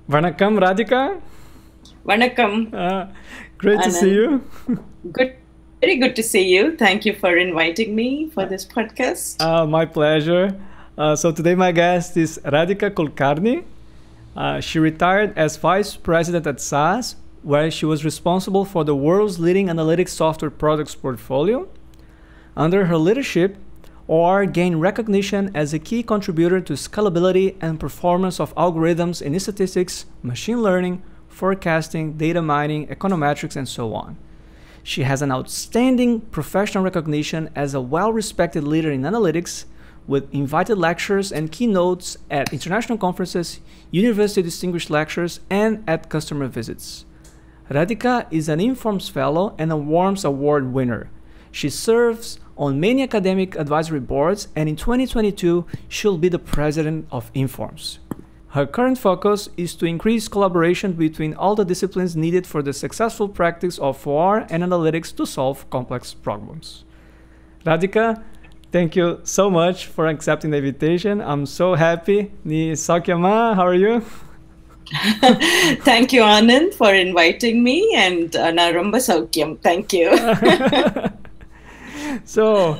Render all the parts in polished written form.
Vanakkam, Radhika. Vanakkam, Great to see Anand. you. Good, very good to see you. Thank you for inviting me for this podcast. My pleasure. So today my guest is Radhika Kulkarni. She retired as vice president at SAS, where she was responsible for the world's leading analytics software products portfolio. Under her leadership, OR gained recognition as a key contributor to scalability and performance of algorithms in statistics, machine learning, forecasting, data mining, econometrics, and so on. She has an outstanding professional recognition as a well-respected leader in analytics, with invited lectures and keynotes at international conferences, university distinguished lectures, and at customer visits. Radhika is an Informs Fellow and a Worms Award winner. She serves on many academic advisory boards, and in 2022, she'll be the president of Informs. Her current focus is to increase collaboration between all the disciplines needed for the successful practice of OR and analytics to solve complex problems. Radhika, thank you so much for accepting the invitation. I'm so happy. Ni Sakyama, how are you? Thank you, Anand, for inviting me, and na romba saukyam. Thank you. So,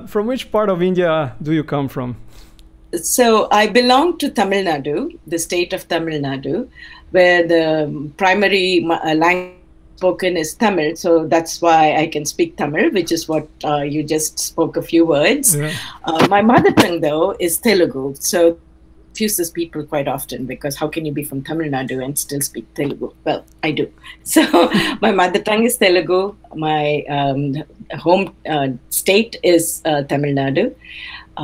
from which part of India do you come from? So I belong to Tamil Nadu, the state of Tamil Nadu, where the primary language spoken is Tamil. So that's why I can speak Tamil, which is what you just spoke a few words. Yeah. My mother tongue, though, is Telugu. So confuses people quite often, because how can you be from Tamil Nadu and still speak Telugu? Well, I do. So my mother tongue is Telugu. My home state is Tamil Nadu.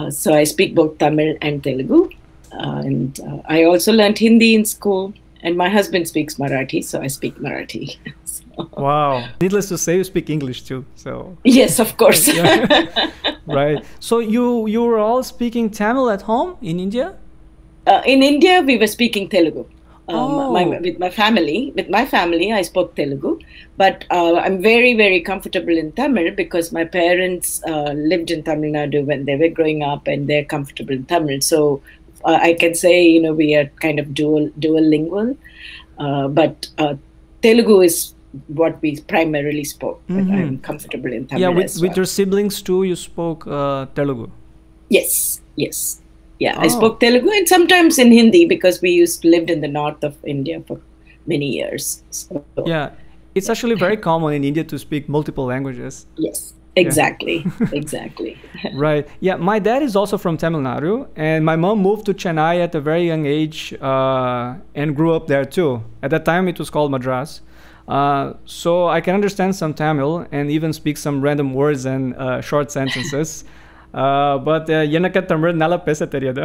So I speak both Tamil and Telugu. And I also learned Hindi in school. And my husband speaks Marathi, so I speak Marathi. So. Wow. Needless to say, you speak English too. So Yes, of course. yeah. Right. So you were all speaking Tamil at home in India? In India, we were speaking Telugu. Oh. With my family, I spoke Telugu. But I'm very, very comfortable in Tamil because my parents lived in Tamil Nadu when they were growing up, and they're comfortable in Tamil. So I can say, we are kind of dual lingual. But Telugu is what we primarily spoke. But I'm comfortable in Tamil as well. With your siblings too, you spoke Telugu? Yes. Yeah, I spoke Telugu and sometimes in Hindi, because we lived in the north of India for many years. So, Yeah, it's actually very common in India to speak multiple languages. yes, exactly, exactly. Right. Yeah, my dad is also from Tamil Nadu, and my mom moved to Chennai at a very young age and grew up there too. At that time, it was called Madras. So I can understand some Tamil and even speak some random words and short sentences. But எனக்கு தமிழ் நல்லா பேச தெரியாது.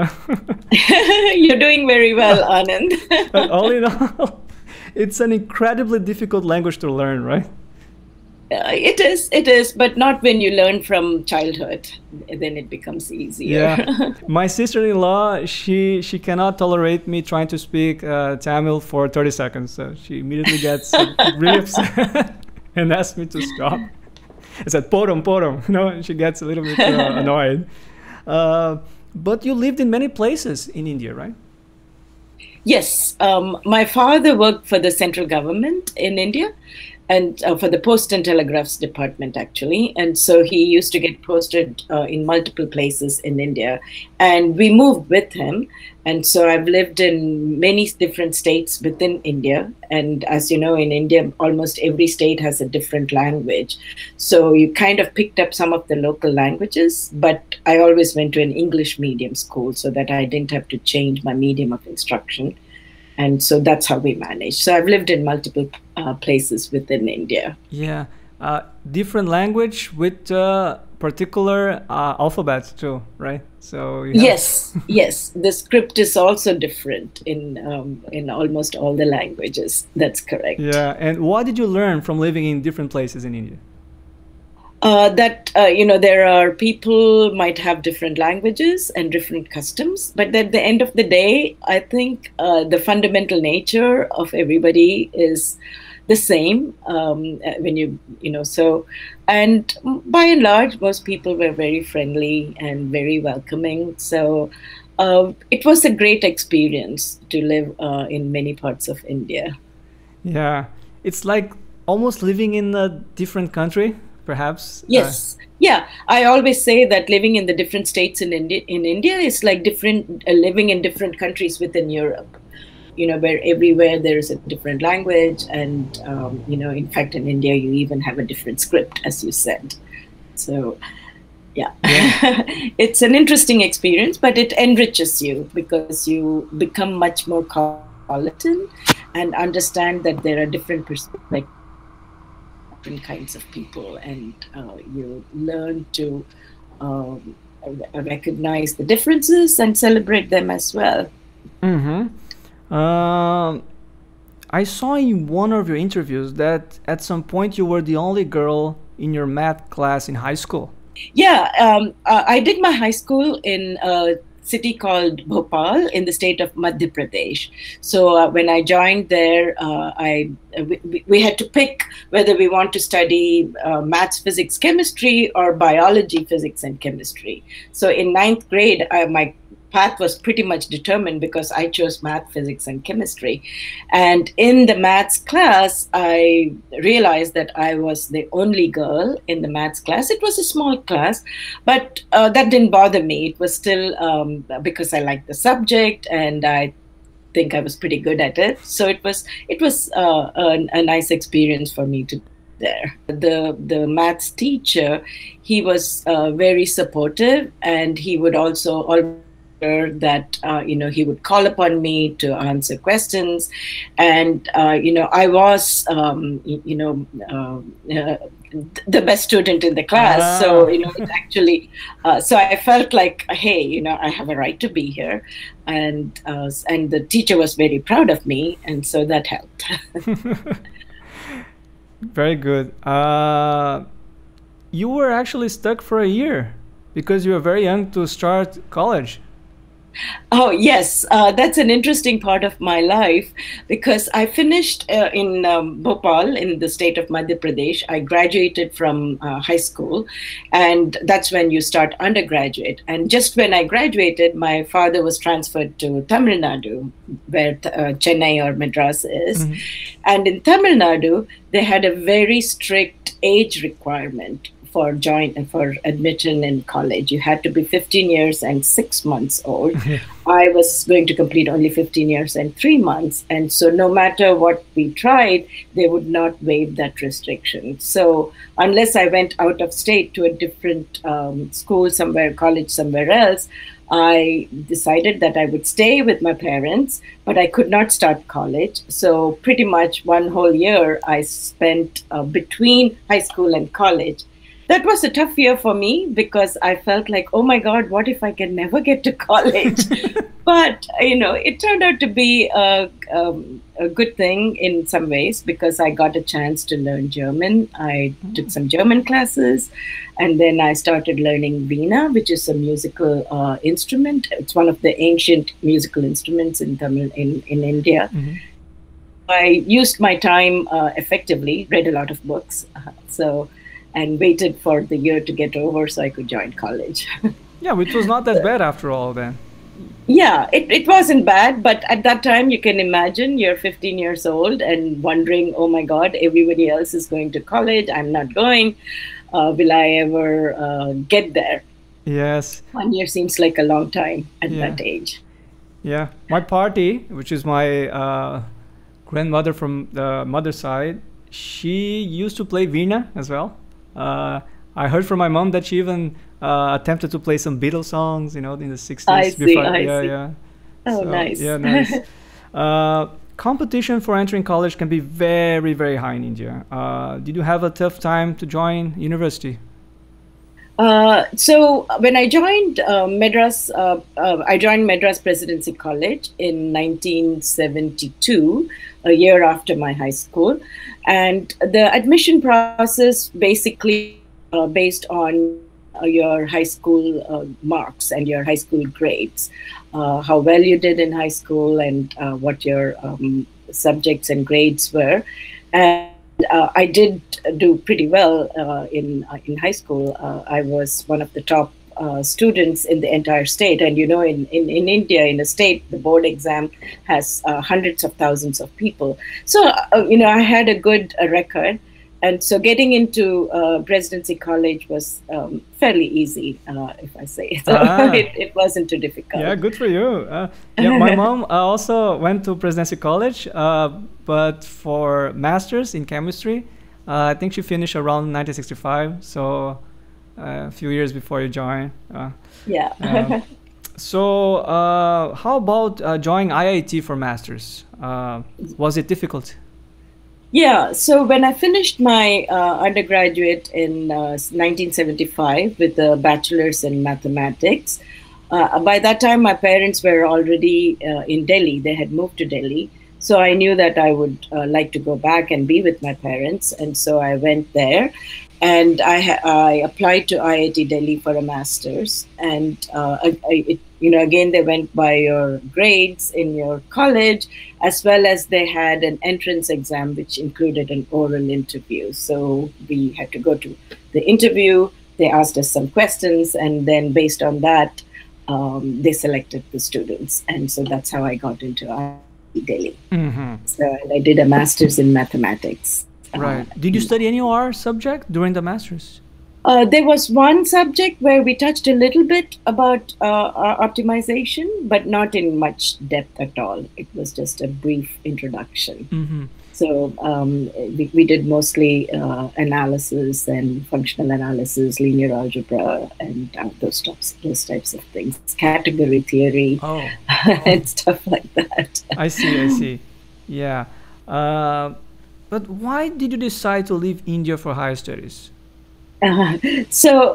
You're doing very well, Anand. But all in all, it's an incredibly difficult language to learn, right? It is, but not when you learn from childhood. Then it becomes easier. Yeah. My sister-in-law, she cannot tolerate me trying to speak Tamil for 30 seconds. So she immediately gets really upset and asks me to stop. I said, porum. She gets a little bit annoyed. But you lived in many places in India, right? Yes. My father worked for the central government in India, and for the Post and Telegraphs Department, actually. And so he used to get posted in multiple places in India. And we moved with him. And so I've lived in many different states within India. And as you know, in India, almost every state has a different language. So you kind of picked up some of the local languages. But I always went to an English medium school so that I didn't have to change my medium of instruction. And so that's how we manage. So I've lived in multiple places within India. Yeah. Different language with particular alphabets too, right? So Yes. The script is also different in almost all the languages. That's correct. Yeah. And what did you learn from living in different places in India? There are people might have different languages and different customs, but at the end of the day, I think the fundamental nature of everybody is the same. And by and large, most people were very friendly and very welcoming. So it was a great experience to live in many parts of India. Yeah, it's like almost living in a different country, perhaps. Yes. Yeah, I always say that living in the different states in India is like different living in different countries within Europe. Where everywhere there is a different language, and in fact, in India, you even have a different script, as you said. So, yeah. It's an interesting experience, but it enriches you because you become much more cosmopolitan and understand that there are different perspectives, different kinds of people, and you learn to recognize the differences and celebrate them as well. I saw in one of your interviews that at some point you were the only girl in your math class in high school. Yeah, I did my high school in a city called Bhopal in the state of Madhya Pradesh. So when I joined there, we had to pick whether we want to study maths, physics, chemistry, or biology, physics, and chemistry. So in ninth grade, my path was pretty much determined because I chose math, physics, and chemistry. And in the maths class, I realized that I was the only girl in the maths class. It was a small class, but that didn't bother me. It was still because I liked the subject and I think I was pretty good at it. So it was a nice experience for me to there. The maths teacher, he was very supportive, and he would also always that he would call upon me to answer questions, and I was the best student in the class. So it actually so I felt like, hey, I have a right to be here, and the teacher was very proud of me, and so that helped. Very good. You were actually stuck for a year because you were very young to start college. Oh, yes. That's an interesting part of my life because I finished in Bhopal in the state of Madhya Pradesh. I graduated from high school, and that's when you start undergraduate. And just when I graduated, my father was transferred to Tamil Nadu, where Chennai or Madras is. Mm-hmm. And in Tamil Nadu, they had a very strict age requirement for admission in college. You had to be 15 years and 6 months old. I was going to complete only 15 years and 3 months. And so no matter what we tried, they would not waive that restriction. So unless I went out of state to a different school somewhere, college somewhere else, I decided that I would stay with my parents, but I could not start college. So pretty much one whole year I spent between high school and college. That was a tough year for me because I felt like, oh my God, what if I can never get to college? But, it turned out to be a good thing in some ways because I got a chance to learn German. I took some German classes, and then I started learning Veena, which is a musical instrument. It's one of the ancient musical instruments in India. Mm-hmm. I used my time effectively, read a lot of books. And waited for the year to get over so I could join college. Yeah, which was not that bad after all then. Yeah, it wasn't bad, but at that time you can imagine you're 15 years old and wondering, oh my God, everybody else is going to college, I'm not going. Will I ever get there? Yes. 1 year seems like a long time at that age. Yeah, my party, which is my grandmother from the mother side, she used to play Veena as well. I heard from my mom that she even attempted to play some Beatles songs, in the 60s. I see. Oh, so, nice. Yeah, nice. Competition for entering college can be very, very high in India. Did you have a tough time to join university? So when I joined Madras, I joined Madras Presidency College in 1972, a year after my high school. And the admission process basically based on your high school marks and your high school grades, how well you did in high school and what your subjects and grades were. And I did do pretty well in high school. I was one of the top students in the entire state. And, in India, in a state, the board exam has hundreds of thousands of people. So, I had a good record. And so getting into Presidency College was fairly easy, if I say. So it wasn't too difficult. Yeah, good for you. Yeah, my mom also went to Presidency College, but for master's in chemistry. I think she finished around 1965, so a few years before you joined. Yeah. So how about joining IIT for master's? Was it difficult? Yeah, so when I finished my undergraduate in 1975 with a bachelor's in mathematics, by that time my parents were already in Delhi. They had moved to Delhi. So I knew that I would like to go back and be with my parents. And so I went there. And I applied to IIT Delhi for a master's. And again, they went by your grades in your college, as well as they had an entrance exam, which included an oral interview. So we had to go to the interview. They asked us some questions, and then based on that, they selected the students. And so that's how I got into IIT Delhi. Mm-hmm. So I did a master's in mathematics. Right. Did you study any OR subject during the master's? There was one subject where we touched a little bit about optimization, but not in much depth at all. It was just a brief introduction. Mm-hmm. So we did mostly analysis and functional analysis, linear algebra, and those types of things, category theory, and stuff like that. I see. Yeah. But why did you decide to leave India for higher studies? So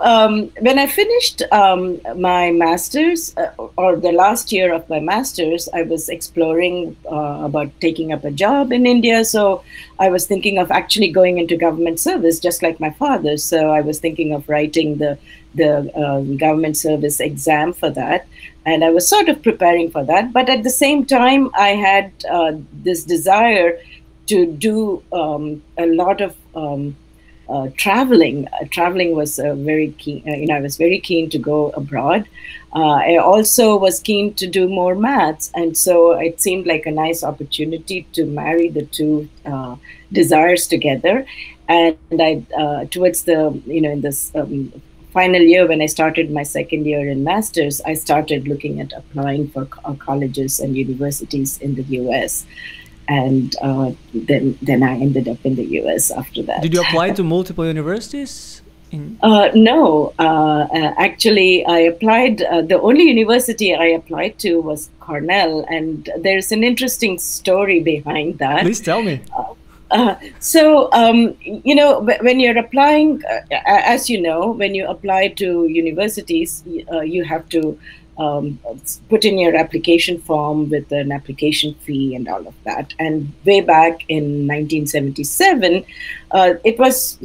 when I finished my master's, or the last year of my master's, I was exploring about taking up a job in India. So I was thinking of actually going into government service, just like my father. So I was thinking of writing the government service exam for that. And I was sort of preparing for that. But at the same time, I had this desire to do a lot of traveling. Traveling was very keen. I was very keen to go abroad. I also was keen to do more maths, and so it seemed like a nice opportunity to marry the two desires together. And I, towards the in this final year, when I started my second year in masters, I started looking at applying for colleges and universities in the U.S. And then I ended up in the US after that. Did you apply to multiple universities? No, actually, I applied. The only university I applied to was Cornell, and there's an interesting story behind that. Please tell me. So, when you're applying, as you know, when you apply to universities, you have to put in your application form with an application fee and all of that. And way back in 1977, it was,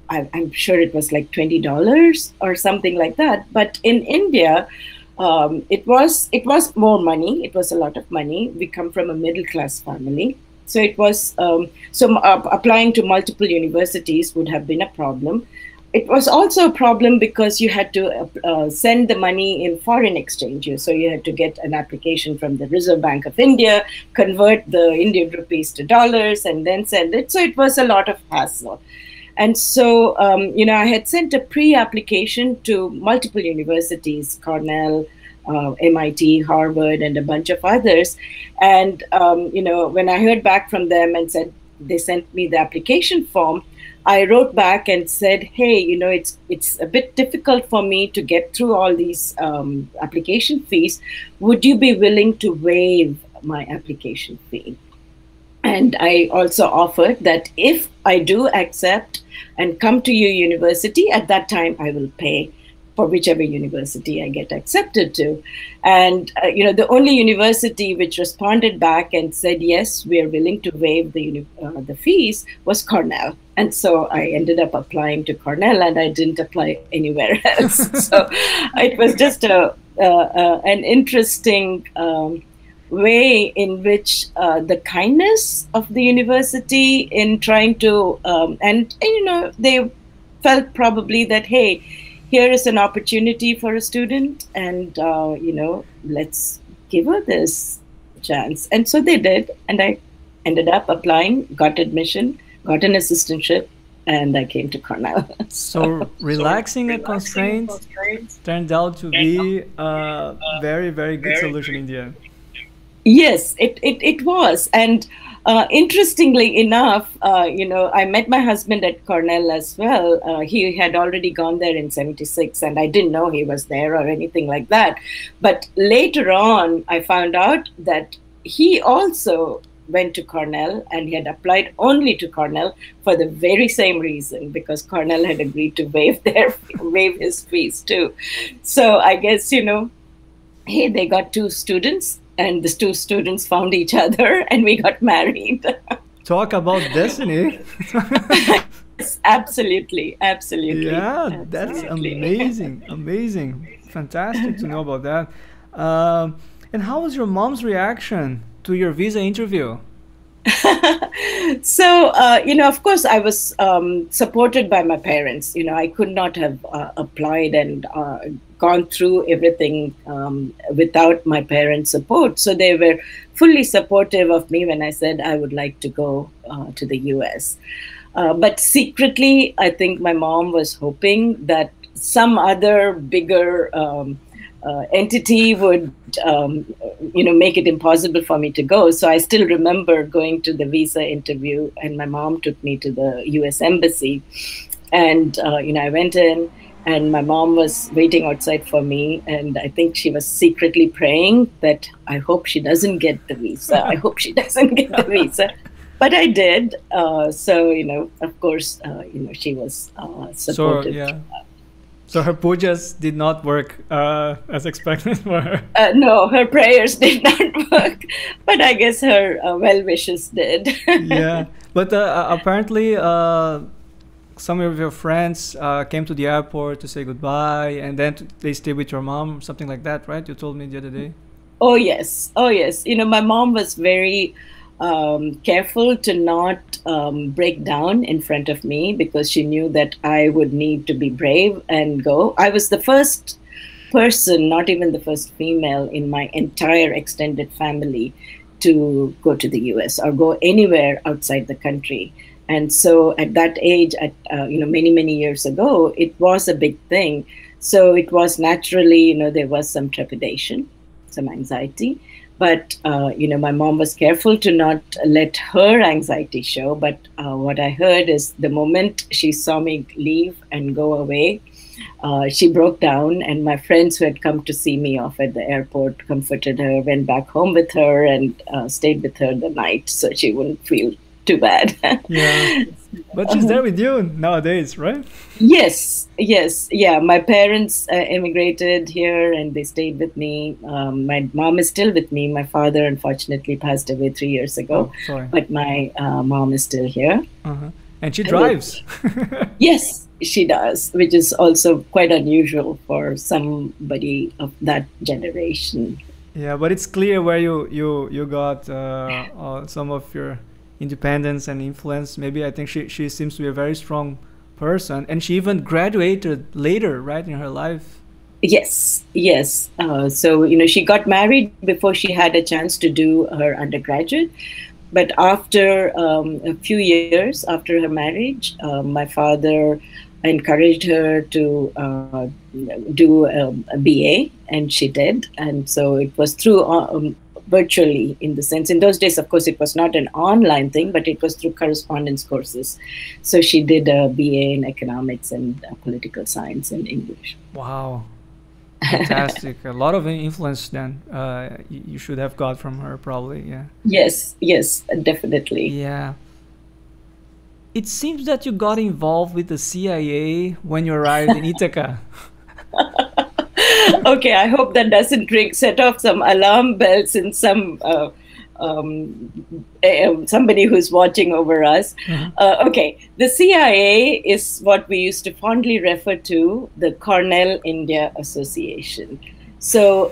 I'm sure it was like $20 or something like that. But in India, it was more money. It was a lot of money. We come from a middle class family. So it was, applying to multiple universities would have been a problem. It was also a problem because you had to send the money in foreign exchange. So you had to get an application from the Reserve Bank of India, convert the Indian rupees to dollars, and then send it. So it was a lot of hassle. And so, I had sent a pre-application to multiple universities, Cornell, MIT, Harvard, and a bunch of others. And, when I heard back from them and said they sent me the application form, I wrote back and said, hey, it's a bit difficult for me to get through all these application fees. Would you be willing to waive my application fee? And I also offered that if I do accept and come to your university, at that time I will pay for whichever university I get accepted to. And, the only university which responded back and said, yes, we are willing to waive the fees was Cornell. And so I ended up applying to Cornell, and I didn't apply anywhere else. So it was just an interesting way in which the kindness of the university in trying to, they felt probably that, hey, here is an opportunity for a student, and let's give her this chance. And so they did, and I ended up applying, got admission, got an assistantship, and I came to Cornell. So relaxing a constraint turned out to be a very, very good solution in the end. Yes, it was. And interestingly enough, I met my husband at Cornell as well. He had already gone there in '76, and I didn't know he was there or anything like that. But later on, I found out that he also went to Cornell, and he had applied only to Cornell for the very same reason, because Cornell had agreed to waive his fees too. So I guess, hey, they got two students, and the two students found each other, and we got married. Talk about destiny. Yes, absolutely. Yeah, that's amazing. Fantastic to know about that. And how was your mom's reaction to your visa interview? So, of course, I was supported by my parents. I could not have applied and gone through everything without my parents' support. So they were fully supportive of me when I said I would like to go to the US. But secretly, I think my mom was hoping that some other bigger entity would, make it impossible for me to go. So I still remember going to the visa interview, and my mom took me to the US Embassy. And, I went in, and my mom was waiting outside for me. And I think she was secretly praying that I hope she doesn't get the visa. I hope she doesn't get the visa. But I did. So, of course, she was supportive. So, yeah. So her pujas did not work as expected for her? No, her prayers did not work. But I guess her well wishes did. Yeah. But apparently some of your friends came to the airport to say goodbye, and then they stayed with your mom, something like that, right? You told me the other day. Oh, yes. My mom was very careful to not break down in front of me, because she knew that I would need to be brave and go. I was the first person, not even the first female in my entire extended family to go to the US or go anywhere outside the country. And so at that age, many, many years ago, it was a big thing. So it was naturally, there was some trepidation, some anxiety. But, my mom was careful to not let her anxiety show. But what I heard is the moment she saw me leave and go away, she broke down. And my friends who had come to see me off at the airport comforted her, went back home with her, and stayed with her the night so she wouldn't feel too bad. Yeah. But she's there with you nowadays, right? Yes. Yeah. My parents immigrated here, and they stayed with me. My mom is still with me. My father, unfortunately, passed away 3 years ago. Oh, sorry. But my mom is still here. Uh-huh. And she drives. Yes, she does, which is also quite unusual for somebody of that generation. Yeah, but it's clear where you got some of your independence and influence. Maybe I think she seems to be a very strong person, and she even graduated later, right, in her life. Yes. So she got married before she had a chance to do her undergraduate, but after a few years after her marriage, my father encouraged her to do a BA, and she did. And so it was through virtually, in the sense, in those days, of course, it was not an online thing, but it was through correspondence courses. So she did a BA in economics and political science and English. Wow. Fantastic. A lot of influence then you should have got from her, probably. Yeah. Yes, definitely. Yeah. It seems that you got involved with the CIA when you arrived in Ithaca. Okay, I hope that doesn't set off some alarm bells in some somebody who's watching over us. Mm-hmm. Okay, the CIA is what we used to fondly refer to the Cornell India Association. So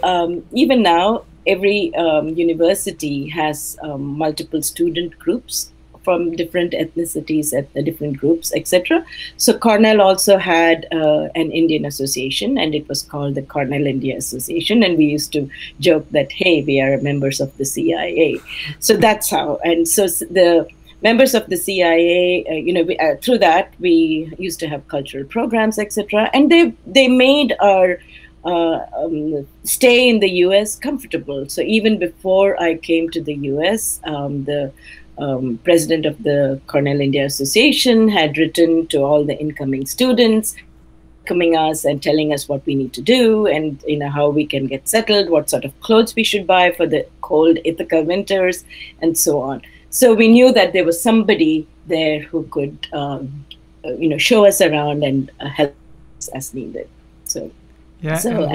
even now, every university has multiple student groups from different ethnicities, at the different groups, etc. So Cornell also had an Indian association, and it was called the Cornell India Association. And we used to joke that, hey, we are members of the CIA. So that's how. And so the members of the CIA, through that we used to have cultural programs, etc. And they made our stay in the U.S. comfortable. So even before I came to the U.S., the president of the Cornell India Association had written to all the incoming students, welcoming us and telling us what we need to do, and how we can get settled, what sort of clothes we should buy for the cold Ithaca winters, and so on. So we knew that there was somebody there who could, show us around and help us as needed. So. Yeah, so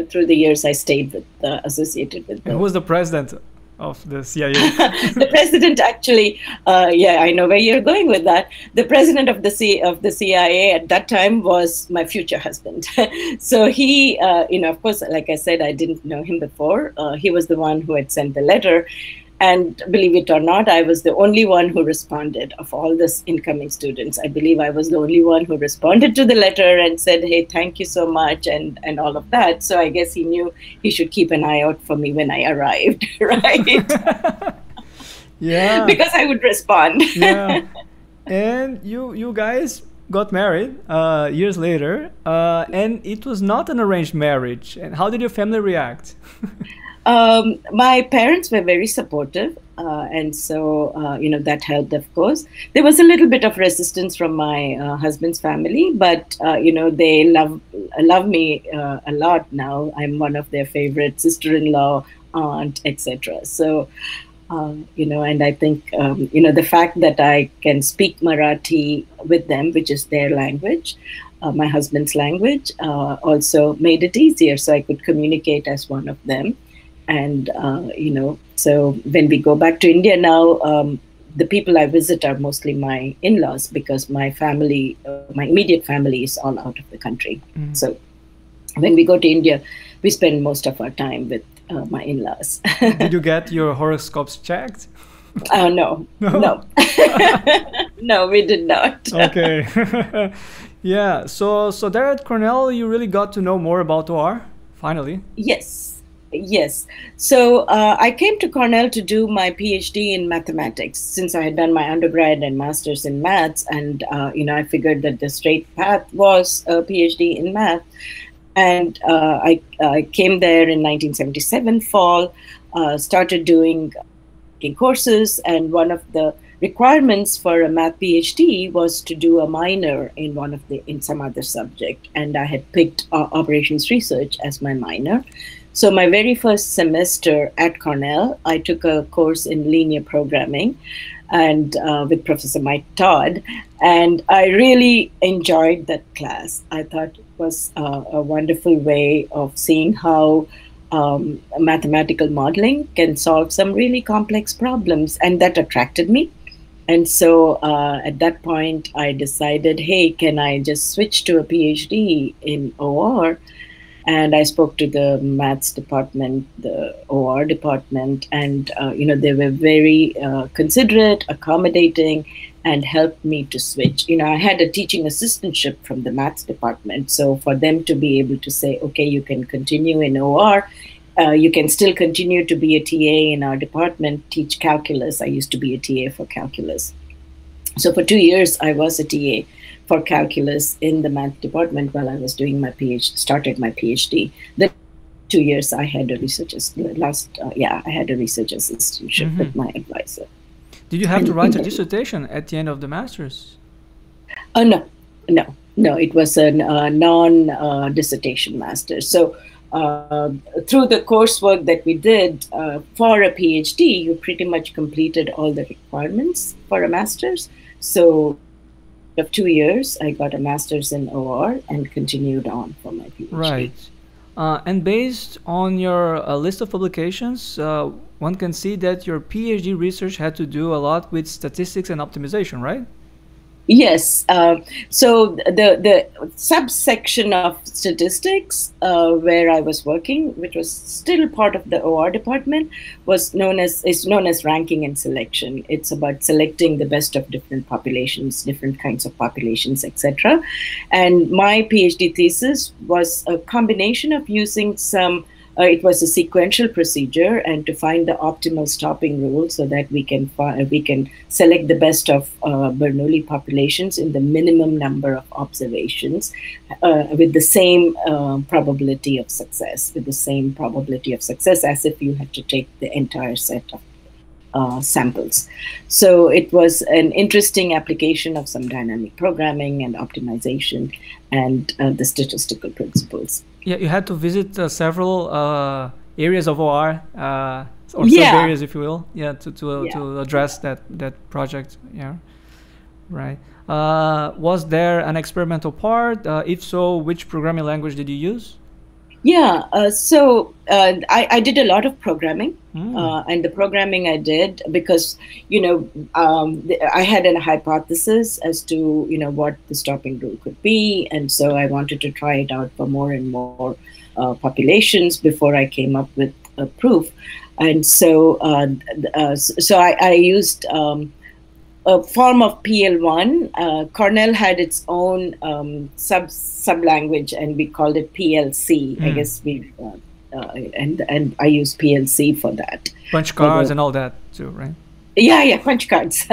through the years I stayed with, associated with them. Who was the president of the CIA? The president, actually, I know where you're going with that. The president of the CIA at that time was my future husband. So he, of course, like I said, I didn't know him before. He was the one who had sent the letter. And believe it or not, I was the only one who responded of all this incoming students. I believe I was the only one who responded to the letter and said, hey, thank you so much, and all of that. So I guess he knew he should keep an eye out for me when I arrived, right? Yeah. Because I would respond. Yeah. And you guys got married years later, and it was not an arranged marriage. And how did your family react? My parents were very supportive, and so that helped, of course. There was a little bit of resistance from my husband's family, but they love me a lot now. I'm one of their favorite sister-in-law, aunt, etc. So and I think the fact that I can speak Marathi with them, which is their language, my husband's language, also made it easier, so I could communicate as one of them. And, so when we go back to India now, the people I visit are mostly my in-laws, because my family, my immediate family is all out of the country. Mm. So when we go to India, we spend most of our time with my in-laws. Did you get your horoscopes checked? No. No, we did not. Okay. Yeah. So there at Cornell, you really got to know more about OR, finally. Yes. So I came to Cornell to do my PhD in mathematics, since I had done my undergrad and master's in maths. And, I figured that the straight path was a PhD in math. And I came there in 1977 fall, started doing courses. And one of the requirements for a math PhD was to do a minor in some other subject. And I had picked operations research as my minor. So my very first semester at Cornell, I took a course in linear programming and with Professor Mike Todd, and I really enjoyed that class. I thought it was a wonderful way of seeing how mathematical modeling can solve some really complex problems, and that attracted me. And so at that point, I decided, hey, can I just switch to a PhD in OR? And I spoke to the maths department, the OR department, and they were very considerate, accommodating, and helped me to switch. I had a teaching assistantship from the maths department, so for them to be able to say, okay, you can continue in OR, you can still continue to be a TA in our department, teach calculus. I used to be a TA for calculus. So for 2 years, I was a TA for calculus in the math department while I was doing my started my PhD. The 2 years I had a research assistantship with my advisor. Did you have to write a dissertation at the end of the master's? No. It was a non-dissertation master's. So through the coursework that we did for a PhD, you pretty much completed all the requirements for a master's. So of 2 years, I got a master's in OR and continued on for my PhD. Right. And based on your list of publications, one can see that your PhD research had to do a lot with statistics and optimization, right? Yes. So the subsection of statistics where I was working, which was still part of the OR department, is known as ranking and selection. It's about selecting the best of different populations, different kinds of populations, etc. And my PhD thesis was a combination of using some. It was a sequential procedure, and to find the optimal stopping rule so that we can select the best of Bernoulli populations in the minimum number of observations, with the same probability of success, as if you had to take the entire set of samples. So it was an interesting application of some dynamic programming and optimization and the statistical principles. Yeah, you had to visit several areas of OR, or sub-areas, if you will, to address that project. Yeah, right. Was there an experimental part? If so, which programming language did you use? Yeah, so I did a lot of programming, and the programming I did because, I had a hypothesis as to, what the stopping rule could be. And so I wanted to try it out for more and more populations before I came up with a proof. And so, I used a form of PL1. Cornell had its own sub language, and we called it PLC. I guess and I used PLC for that. Punch cards and all that too, right? Yeah, punch cards.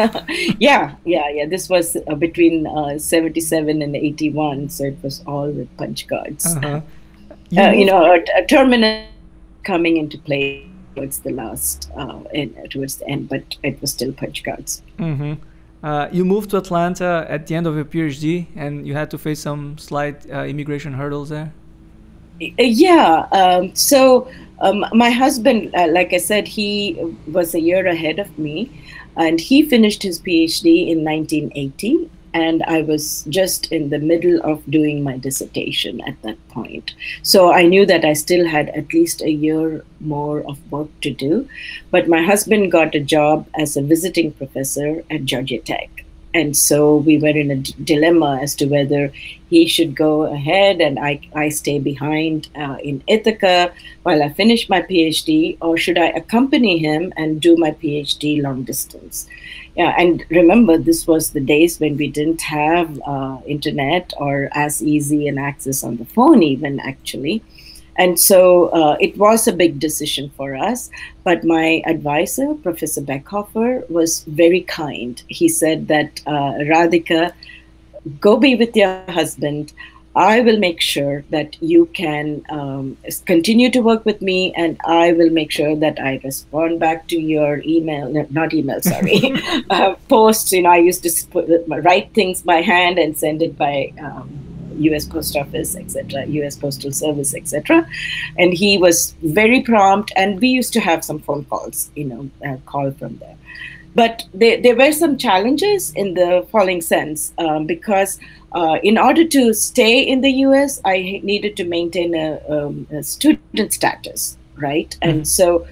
yeah. This was between 77 and 81, so it was all with punch cards. Uh-huh. A terminal coming into play towards the towards the end, but it was still punch cards. Mm-hmm. You moved to Atlanta at the end of your PhD, and you had to face some slight immigration hurdles there. Yeah. So my husband, like I said, he was a year ahead of me, and he finished his PhD in 1980. And I was just in the middle of doing my dissertation at that point. So I knew that I still had at least a year more of work to do. But my husband got a job as a visiting professor at Georgia Tech. And so we were in a dilemma as to whether he should go ahead and I stay behind in Ithaca while I finish my PhD, or should I accompany him and do my PhD long distance? Yeah, and remember, this was the days when we didn't have internet or as easy an access on the phone even, actually. And so it was a big decision for us. But my advisor, Professor Beckhofer, was very kind. He said that, Radhika, go be with your husband. I will make sure that you can continue to work with me, and I will make sure that I respond back to your posts. I used to write things by hand and send it by U.S. Post Office, etc., U.S. Postal Service, etc. And he was very prompt, and we used to have some phone calls, call from there. But there were some challenges in the following sense, because in order to stay in the U.S., I needed to maintain a student status, right? Mm-hmm. And so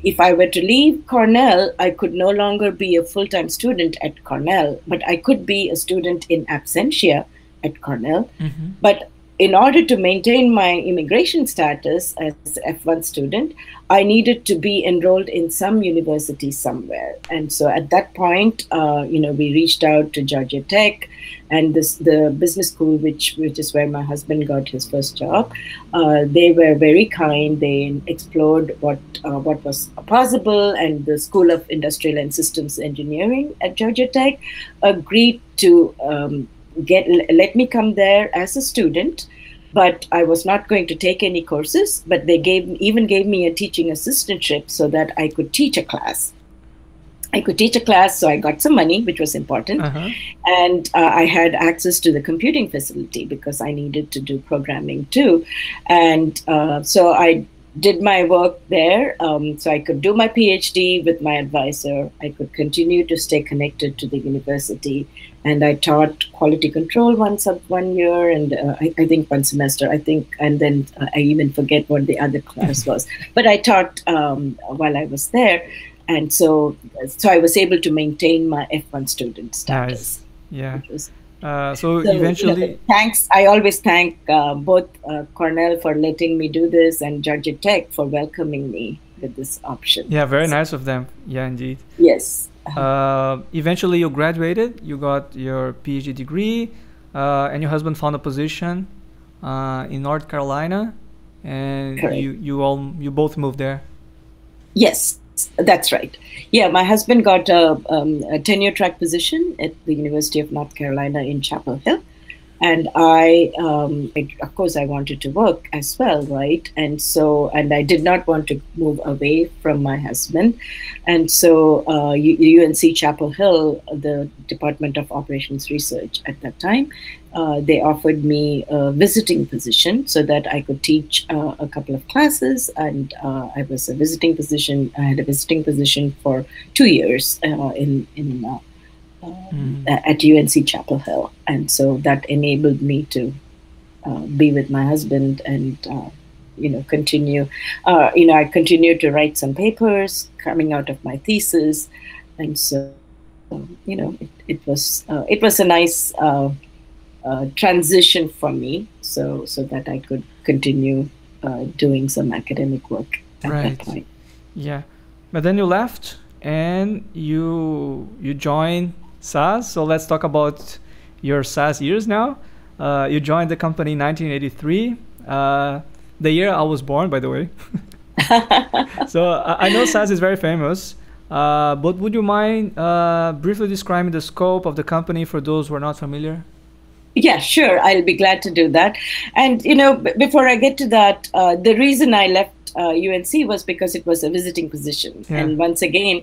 if I were to leave Cornell, I could no longer be a full-time student at Cornell, but I could be a student in absentia at Cornell. Mm-hmm. But in order to maintain my immigration status as F1 student, I needed to be enrolled in some university somewhere. And so at that point, we reached out to Georgia Tech and the business school, which is where my husband got his first job. They were very kind. They explored what was possible, and the School of Industrial and Systems Engineering at Georgia Tech agreed to let me come there as a student. But I was not going to take any courses, but they even gave me a teaching assistantship so that I could teach a class. So I got some money, which was important. Uh-huh. And I had access to the computing facility because I needed to do programming too. And so I did my work there. So I could do my PhD with my advisor. I could continue to stay connected to the university. And I taught quality control one year, and I think one semester, and then I even forget what the other class was. But I taught while I was there. And so I was able to maintain my F1 student status. Yeah. It was So so, eventually, thanks. I always thank both Cornell for letting me do this and Georgia Tech for welcoming me with this option. yeah, very So, nice of them. Yeah, indeed. yes. Eventually, you graduated. You got your PhD degree, and your husband found a position in North Carolina, and Correct. you both moved there. Yes, that's right. Yeah, my husband got a tenure track position at the University of North Carolina in Chapel Hill. And of course, I wanted to work as well, right? And I did not want to move away from my husband. And so UNC Chapel Hill, the Department of Operations Research at that time, they offered me a visiting position so that I could teach a couple of classes. And I had a visiting position for 2 years at UNC Chapel Hill. And so that enabled me to be with my husband and, continue. I continued to write some papers coming out of my thesis. And so, it was a nice transition for me so that I could continue doing some academic work at that point. Yeah. But then you left and you joined SAS. So let's talk about your SAS years now. You joined the company in 1983, the year I was born, by the way. So I know SAS is very famous, but would you mind briefly describing the scope of the company for those who are not familiar? Yeah, sure. I'll be glad to do that. And, before I get to that, the reason I left UNC was because it was a visiting position. Yeah. And once again,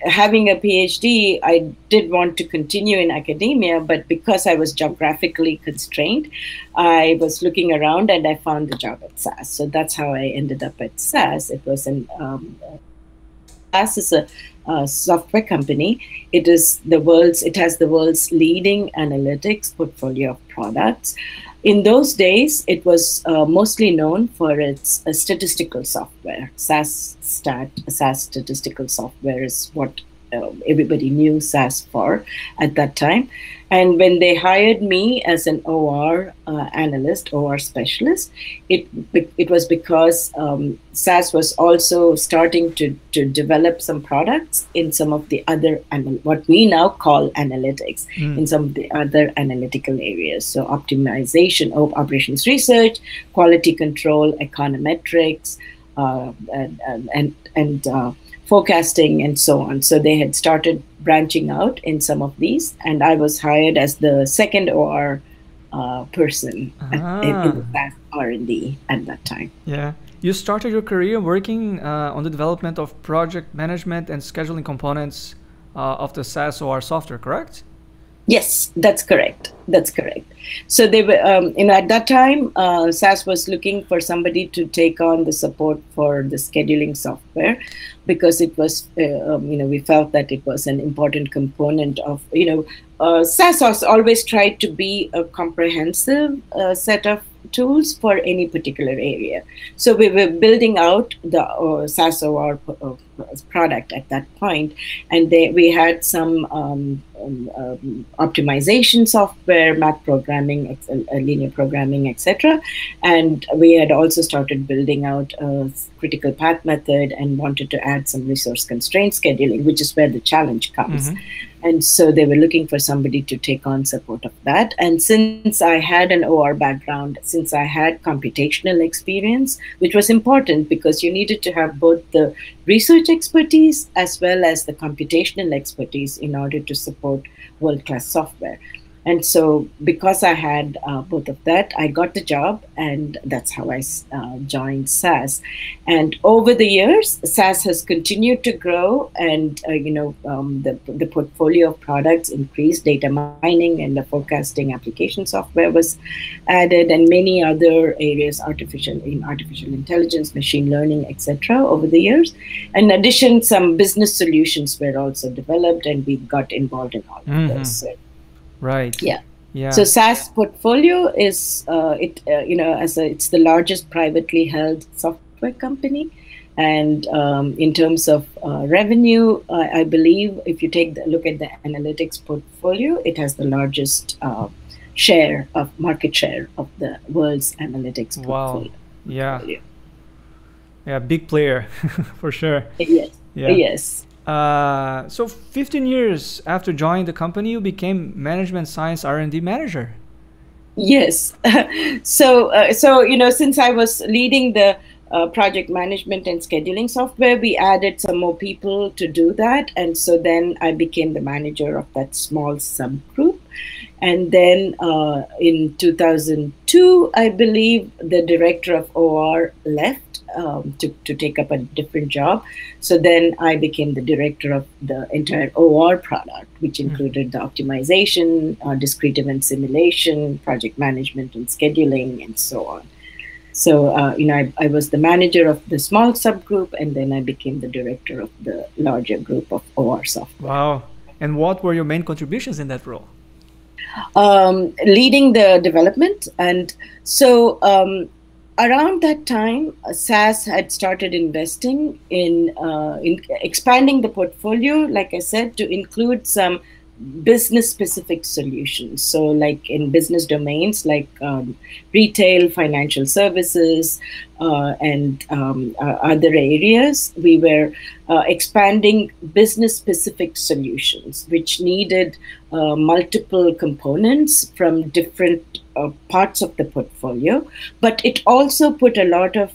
having a PhD, I did want to continue in academia, but because I was geographically constrained, I was looking around and I found the job at SAS. So that's how I ended up at SAS. It was SAS is a software company. It has the world's leading analytics portfolio of products. In those days, it was mostly known for its statistical software. SAS statistical software is what everybody knew SAS for at that time. And when they hired me as an OR analyst, OR specialist, it was because SAS was also starting to develop some products in some of the other, what we now call analytics, in some of the other analytical areas. So optimization of operations research, quality control, econometrics, and forecasting and so on. So they had started branching out in some of these, and I was hired as the second OR person in the SAS R&D at that time. Yeah. You started your career working on the development of project management and scheduling components of the SAS OR software, correct? Yes, that's correct. That's correct. So they were, at that time, SAS was looking for somebody to take on the support for the scheduling software, because it was, we felt that it was an important component of, SAS has always tried to be a comprehensive set of tools for any particular area. So we were building out the SAS OR product at that point, and we had some optimization software, math programming, linear programming, etc. And we had also started building out a critical path method and wanted to add some resource constraint scheduling, which is where the challenge comes. And so they were looking for somebody to take on support of that. And since I had an OR background, since I had computational experience, which was important because you needed to have both the research expertise as well as the computational expertise in order to support world-class software. And so because I had both of that, I got the job, and that's how I joined SAS. And over the years, SAS has continued to grow, and the portfolio of products increased. Data mining and the forecasting application software was added, and many other areas, artificial intelligence, machine learning, etc. over the years. In addition, some business solutions were also developed, and we got involved in all of those. So, right. Yeah. So SAS portfolio is it's the largest privately held software company, And in terms of revenue, I believe if you take a look at the analytics portfolio, it has the largest market share of the world's analytics portfolio. Wow. Yeah. Yeah, big player for sure. Yes. Yeah. Yes. So 15 years after joining the company, you became management science R&D manager. Yes. So since I was leading the project management and scheduling software, we added some more people to do that. And so then I became the manager of that small subgroup. And then in 2002, I believe the director of OR left to take up a different job. So then I became the director of the entire OR product, which included the optimization, discrete event simulation, project management and scheduling, and so on. So, I was the manager of the small subgroup, and then I became the director of the larger group of OR software. Wow. And what were your main contributions in that role? Leading the development. And so around that time, SAS had started investing in expanding the portfolio, like I said, to include some business-specific solutions. So like in business domains like retail, financial services, and other areas, we were expanding business-specific solutions, which needed multiple components from different parts of the portfolio. But it also put a lot of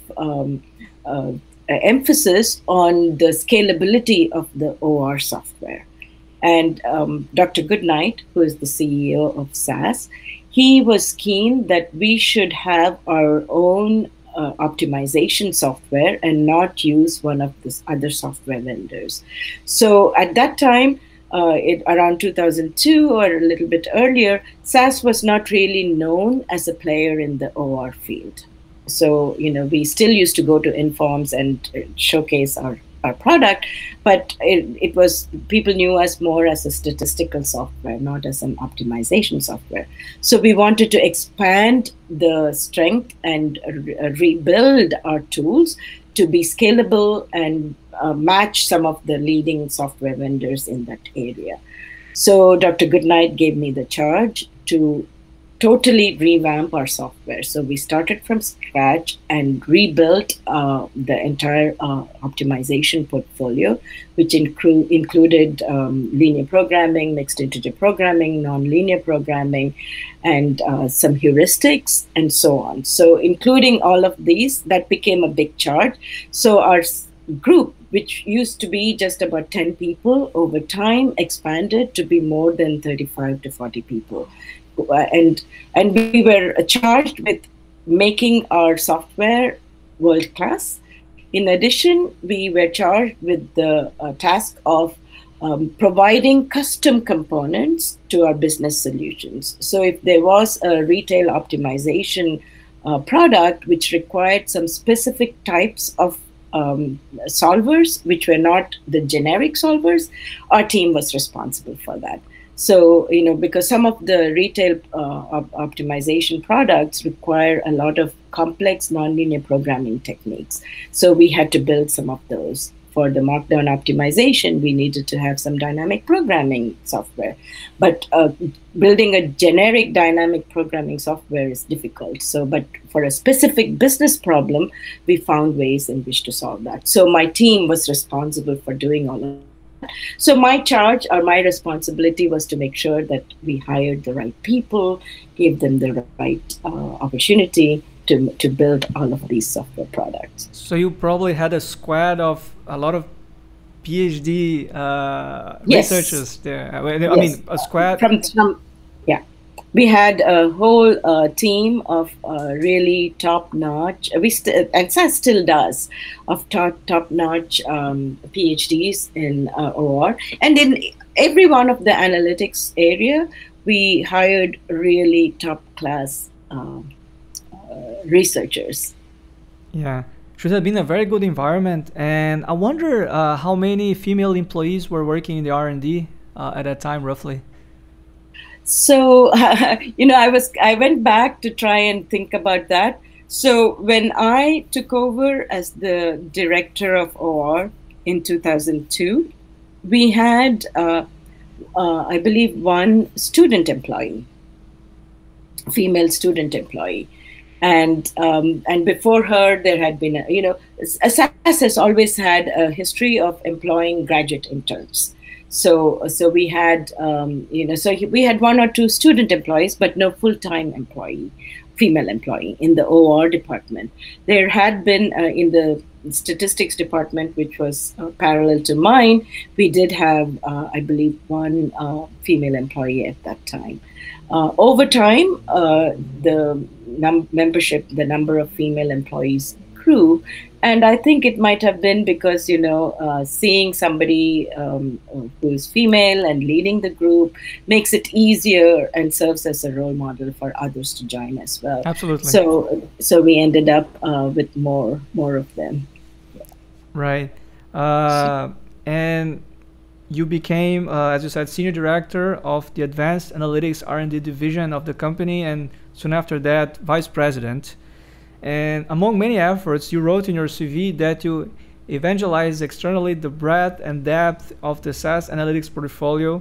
emphasis on the scalability of the OR software. And Dr. Goodnight, who is the CEO of SAS, he was keen that we should have our own optimization software and not use one of the other software vendors. So at that time, around 2002 or a little bit earlier, SAS was not really known as a player in the OR field. So, we still used to go to Informs and showcase our product, but it was, people knew us more as a statistical software, not as an optimization software. So we wanted to expand the strength and rebuild our tools to be scalable and match some of the leading software vendors in that area. So Dr. Goodnight gave me the charge to totally revamp our software. So we started from scratch and rebuilt the entire optimization portfolio, which included linear programming, mixed integer programming, nonlinear programming, and some heuristics, and so on. So including all of these, that became a big charge. So our group, which used to be just about 10 people, over time expanded to be more than 35 to 40 people. And we were charged with making our software world-class. In addition, we were charged with the task of providing custom components to our business solutions. So if there was a retail optimization product which required some specific types of solvers, which were not the generic solvers, our team was responsible for that. So, because some of the retail optimization products require a lot of complex nonlinear programming techniques. So we had to build some of those. For the markdown optimization, we needed to have some dynamic programming software. But building a generic dynamic programming software is difficult. So, but for a specific business problem, we found ways in which to solve that. So my team was responsible for doing all of that. So my charge or my responsibility was to make sure that we hired the right people, gave them the right opportunity to build all of these software products. So you probably had a squad of a lot of Ph.D. Yes. researchers there. I Yes. mean, a squad. Yeah. We had a whole team of really top-notch, and SAS still does, of top-notch PhDs in OR. And in every one of the analytics area, we hired really top-class researchers. Yeah, should have been a very good environment. And I wonder how many female employees were working in the R&D at that time, roughly. So, I went back to try and think about that. So when I took over as the director of OR in 2002, we had, I believe, one student employee, female student employee. And before her, there had been, SAS has always had a history of employing graduate interns. So we had, we had one or two student employees, but no full-time employee, female employee in the OR department. There had been in the statistics department, which was parallel to mine, we did have, I believe, one female employee at that time. Over time, the membership, the number of female employees grew. And I think it might have been because, seeing somebody who is female and leading the group makes it easier and serves as a role model for others to join as well. Absolutely. So we ended up with more of them. Right. And you became, as you said, senior director of the Advanced Analytics R&D division of the company, and soon after that, vice president. And among many efforts, you wrote in your CV that you evangelize externally the breadth and depth of the SAS analytics portfolio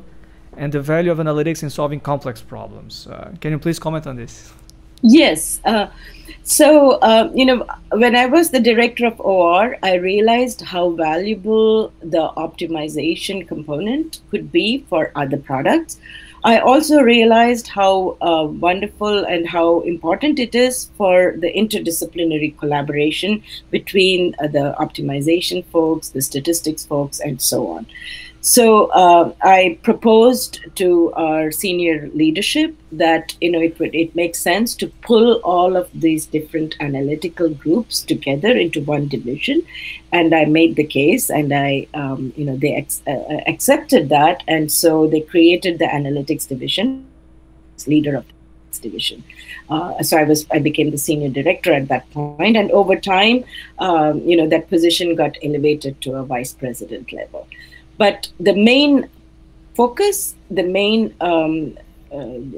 and the value of analytics in solving complex problems. Can you please comment on this? Yes. When I was the director of OR, I realized how valuable the optimization component could be for other products. I also realized how wonderful and how important it is for the interdisciplinary collaboration between the optimization folks, the statistics folks, and so on. So I proposed to our senior leadership that it makes sense to pull all of these different analytical groups together into one division, and I made the case, and they accepted that, and so they created the analytics division, leader of the division. So I became the senior director at that point, and over time, that position got elevated to a vice president level. But the main focus, the main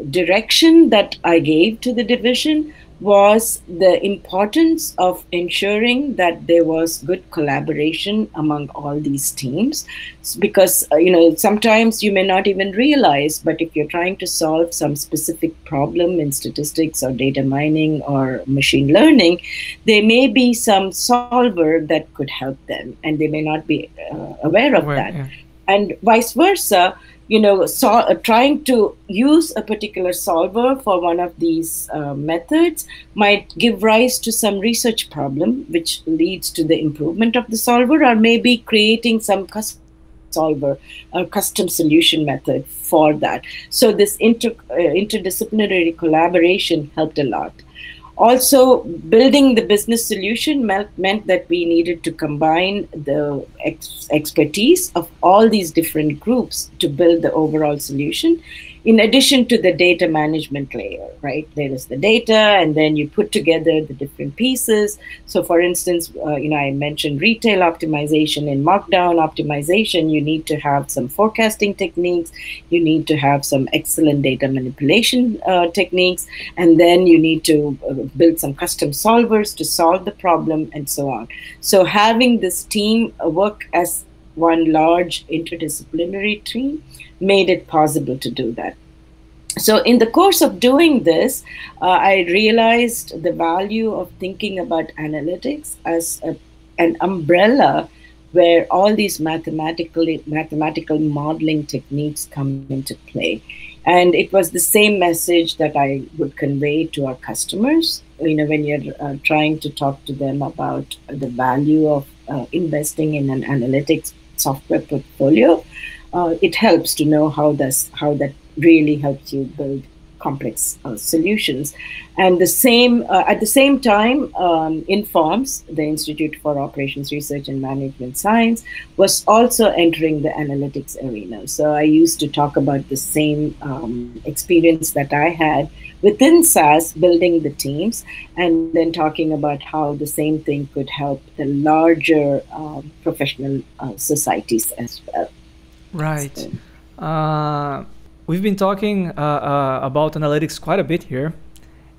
direction that I gave to the division was the importance of ensuring that there was good collaboration among all these teams. Because, sometimes you may not even realize, but if you're trying to solve some specific problem in statistics or data mining or machine learning, there may be some solver that could help them, and they may not be aware of that. Yeah. And vice versa, trying to use a particular solver for one of these methods might give rise to some research problem, which leads to the improvement of the solver, or maybe creating some custom solver or custom solution method for that. So this interdisciplinary collaboration helped a lot. Also, building the business solution meant that we needed to combine the expertise of all these different groups to build the overall solution, in addition to the data management layer, right? There is the data, and then you put together the different pieces. So for instance, I mentioned retail optimization. In markdown optimization, you need to have some forecasting techniques. You need to have some excellent data manipulation techniques. And then you need to build some custom solvers to solve the problem, and so on. So having this team work as one large interdisciplinary team made it possible to do that. So in the course of doing this, I realized the value of thinking about analytics as an umbrella where all these mathematical modeling techniques come into play. And it was the same message that I would convey to our customers, when you're trying to talk to them about the value of investing in an analytics software portfolio. It helps to know how that really helps you build complex solutions. And at the same time, INFORMS, the Institute for Operations Research and Management Science, was also entering the analytics arena. So I used to talk about the same experience that I had within SAS, building the teams, and then talking about how the same thing could help the larger professional societies as well. Right. So. We've been talking about analytics quite a bit here.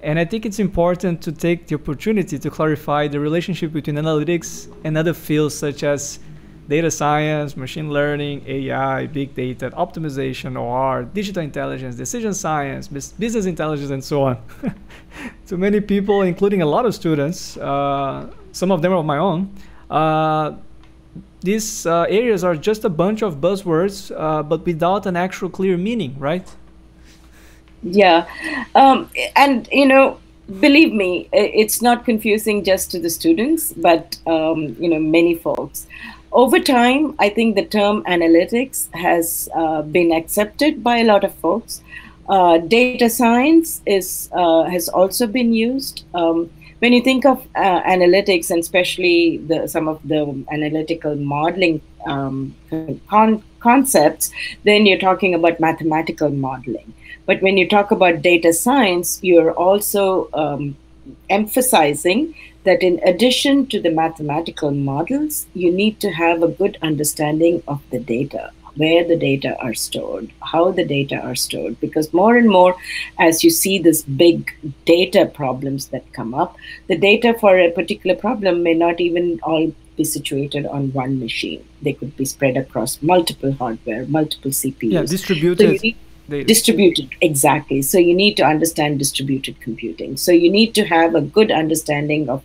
And I think it's important to take the opportunity to clarify the relationship between analytics and other fields such as data science, machine learning, AI, big data, optimization, OR, digital intelligence, decision science, business intelligence, and so on. To many people, including a lot of students, some of them are my own, these areas are just a bunch of buzzwords, but without an actual clear meaning, right? Yeah. And, believe me, it's not confusing just to the students, but, many folks. Over time, I think the term analytics has been accepted by a lot of folks. Data science has also been used. When you think of analytics, and especially some of the analytical modeling concepts, then you're talking about mathematical modeling. But when you talk about data science, you're also emphasizing that in addition to the mathematical models, you need to have a good understanding of the data, where the data are stored, how the data are stored, because more and more, as you see this big data problems that come up, the data for a particular problem may not even all be situated on one machine. They could be spread across multiple hardware, multiple CPUs. Yeah, distributed. So distributed, exactly. So you need to understand distributed computing. So you need to have a good understanding of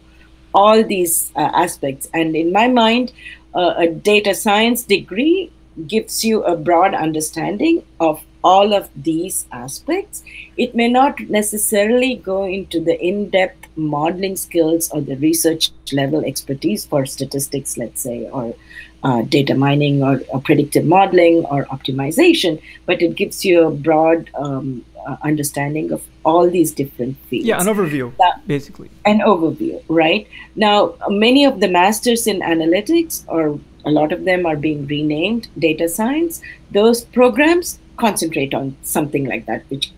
all these aspects. And in my mind, a data science degree gives you a broad understanding of all of these aspects. It may not necessarily go into the in-depth modeling skills or the research level expertise for statistics, let's say, or data mining or predictive modeling or optimization, but it gives you a broad understanding of all these different fields. Yeah, an overview, basically. An overview, right? Now, many of the masters in analytics, or a lot of them are being renamed data science, those programs concentrate on something like that, which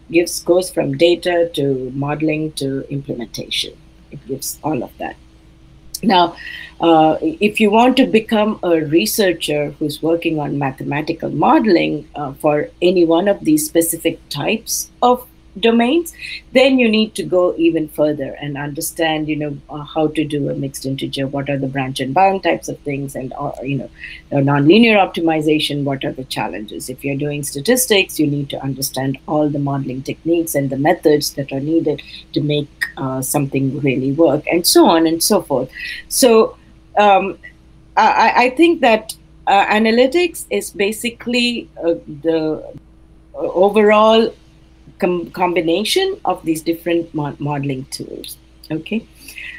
goes from data to modeling to implementation. It gives all of that. Now, if you want to become a researcher who's working on mathematical modeling for any one of these specific types of domains, then you need to go even further and understand, how to do a mixed integer, what are the branch and bound types of things, and nonlinear optimization, what are the challenges. If you're doing statistics, you need to understand all the modeling techniques and the methods that are needed to make something really work, and so on and so forth. So I think that analytics is basically the overall combination of these different modeling tools. Okay,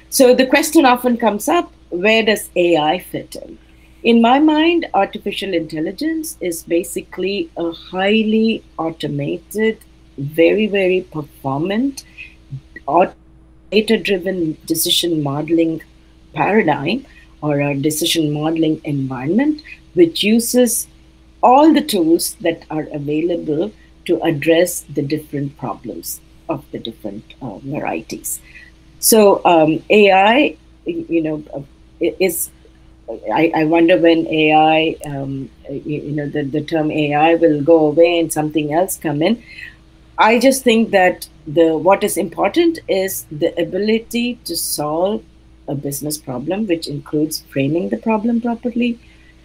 so the question often comes up, where does AI fit in? In my mind, artificial intelligence is basically a highly automated, very, very performant, data-driven decision modeling paradigm or a decision modeling environment, which uses all the tools that are available to address the different problems of the different varieties. So AI, is, I wonder when AI, the term AI will go away and something else come in. I just think that what is important is the ability to solve a business problem, which includes framing the problem properly,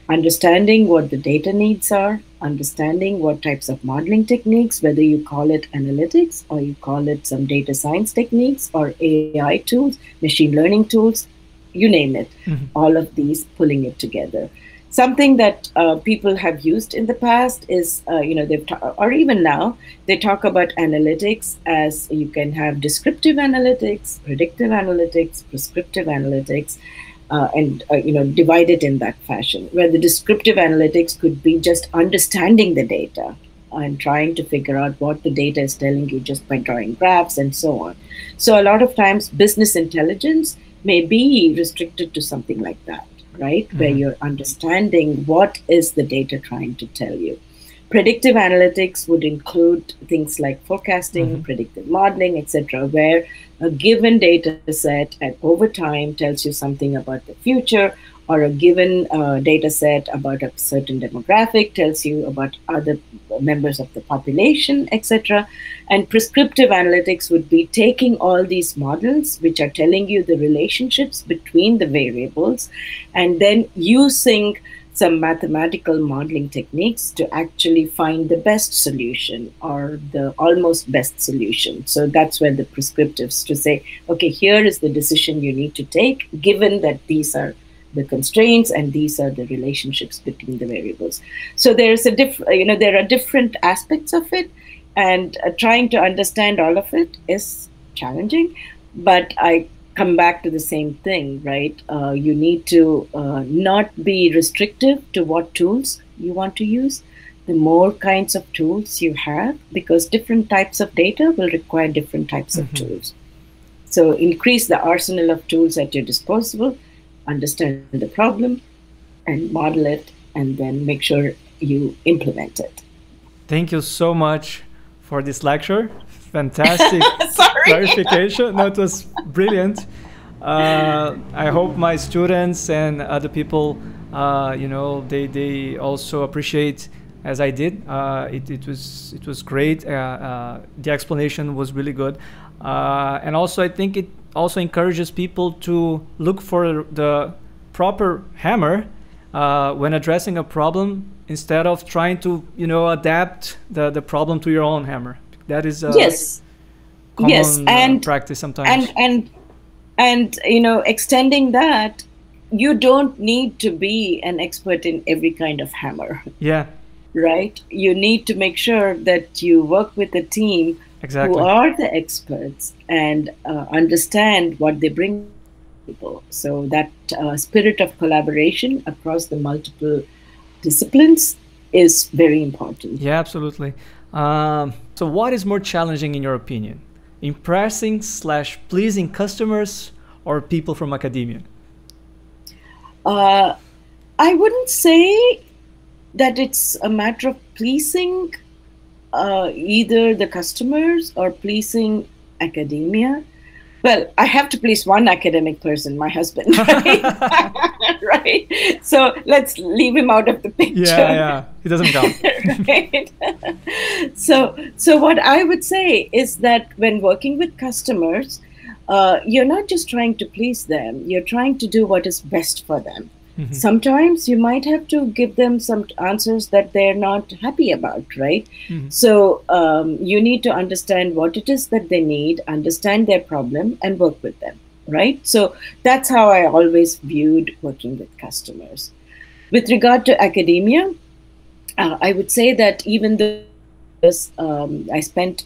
understanding what the data needs are, understanding what types of modeling techniques, whether you call it analytics or you call it some data science techniques or AI tools, machine learning tools, you name it, all of these, pulling it together. Something that people have used in the past is, or even now, they talk about analytics as you can have descriptive analytics, predictive analytics, prescriptive analytics, and divide it in that fashion, where the descriptive analytics could be just understanding the data and trying to figure out what the data is telling you just by drawing graphs and so on. So a lot of times business intelligence may be restricted to something like that, right? Where you're understanding what is the data trying to tell you. Predictive analytics would include things like forecasting, predictive modeling, etc., where a given data set and over time tells you something about the future or a given data set about a certain demographic tells you about other members of the population, etc. And prescriptive analytics would be taking all these models, which are telling you the relationships between the variables, and then using some mathematical modeling techniques to actually find the best solution or the almost best solution. So that's where the prescriptives to say, okay, here is the decision you need to take, given that these are the constraints and these are the relationships between the variables. So there's a there are different aspects of it, and trying to understand all of it is challenging. But I come back to the same thing, right? You need to not be restrictive to what tools you want to use. The more kinds of tools you have, because different types of data will require different types of tools. So increase the arsenal of tools at your disposal, understand the problem, and model it, and then make sure you implement it. Thank you so much for this lecture. Fantastic clarification. No, it was brilliant. I hope my students and other people, they also appreciate as I did. It was great. The explanation was really good, and also I think it also encourages people to look for the proper hammer when addressing a problem, instead of trying to adapt the problem to your own hammer. That is common practice sometimes. And extending that, you don't need to be an expert in every kind of hammer. Yeah. Right? You need to make sure that you work with a team who are the experts and understand what they bring to people. So that spirit of collaboration across the multiple disciplines is very important. Yeah, absolutely. So what is more challenging in your opinion? Impressing/pleasing customers or people from academia? I wouldn't say that it's a matter of pleasing either the customers or pleasing academia. Well, I have to please one academic person, my husband, right? Right. So let's leave him out of the picture. Yeah, he doesn't count. Right. So what I would say is that when working with customers, you're not just trying to please them, you're trying to do what is best for them. Mm-hmm. Sometimes you might have to give them some answers that they're not happy about, right? Mm-hmm. So you need to understand what it is that they need, understand their problem, and work with them, right? So that's how I always viewed working with customers. With regard to academia, I would say that even though I spent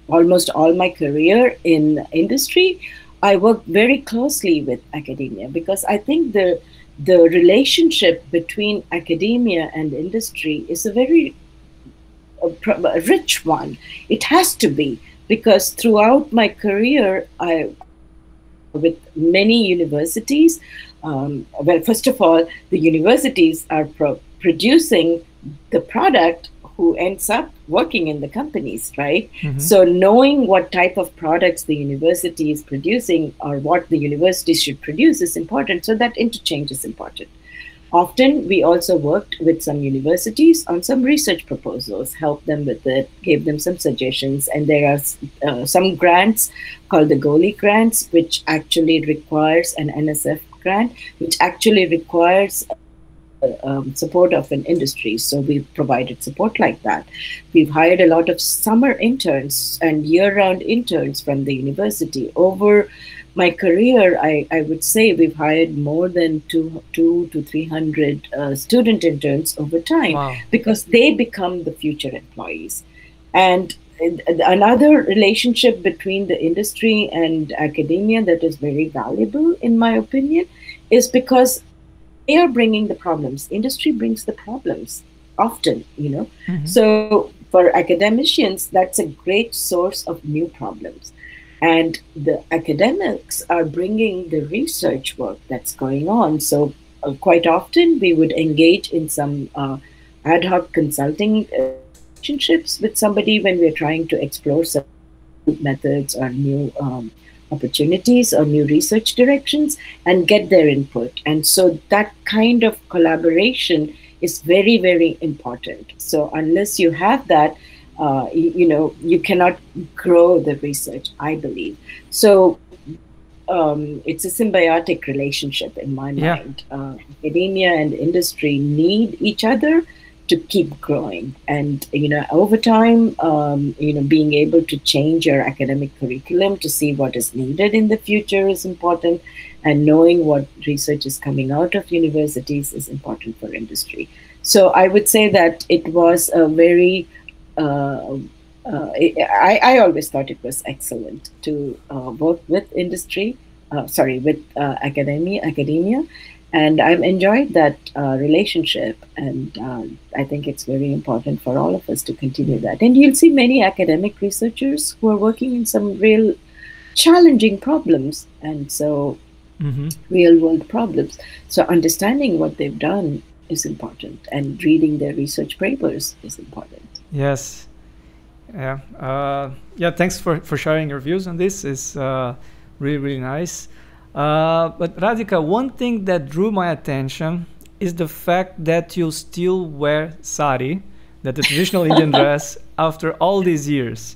almost all my career in industry, I worked very closely with academia, because I think the relationship between academia and industry is a very rich one. It has to be, because throughout my career, with many universities, well, first of all, the universities are producing the product who ends up working in the companies, right? Mm-hmm. So knowing what type of products the university is producing or what the university should produce is important. So that interchange is important. Often we also worked with some universities on some research proposals, helped them with it, gave them some suggestions. And there are some grants called the GOLI grants, which actually requires an NSF grant, which actually requires support of an industry. So we've provided support like that. We've hired a lot of summer interns and year-round interns from the university. Over my career, I would say we've hired more than 200 to 300 student interns over time. Wow. Because they become the future employees. And another relationship between the industry and academia that is very valuable, in my opinion, is because they are bringing the problems. Industry brings the problems often, Mm-hmm. So for academicians, that's a great source of new problems. And the academics are bringing the research work that's going on. So quite often we would engage in some ad hoc consulting relationships with somebody when we're trying to explore some methods or new opportunities or new research directions and get their input. And so that kind of collaboration is very, very important. So unless you have that, you cannot grow the research, I believe. So it's a symbiotic relationship in my mind. Academia and industry need each other to keep growing, and over time, being able to change your academic curriculum to see what is needed in the future is important, and knowing what research is coming out of universities is important for industry. So I would say that it was a very I always thought it was excellent to work with academia, and I've enjoyed that relationship, and I think it's very important for all of us to continue that. And you'll see many academic researchers who are working in some real challenging problems, and so real world problems. So understanding what they've done is important, and reading their research papers is important. Yes. Yeah. Thanks for sharing your views on this. It's really, really nice. But Radhika, one thing that drew my attention is the fact that you still wear sari, that the traditional Indian dress, after all these years.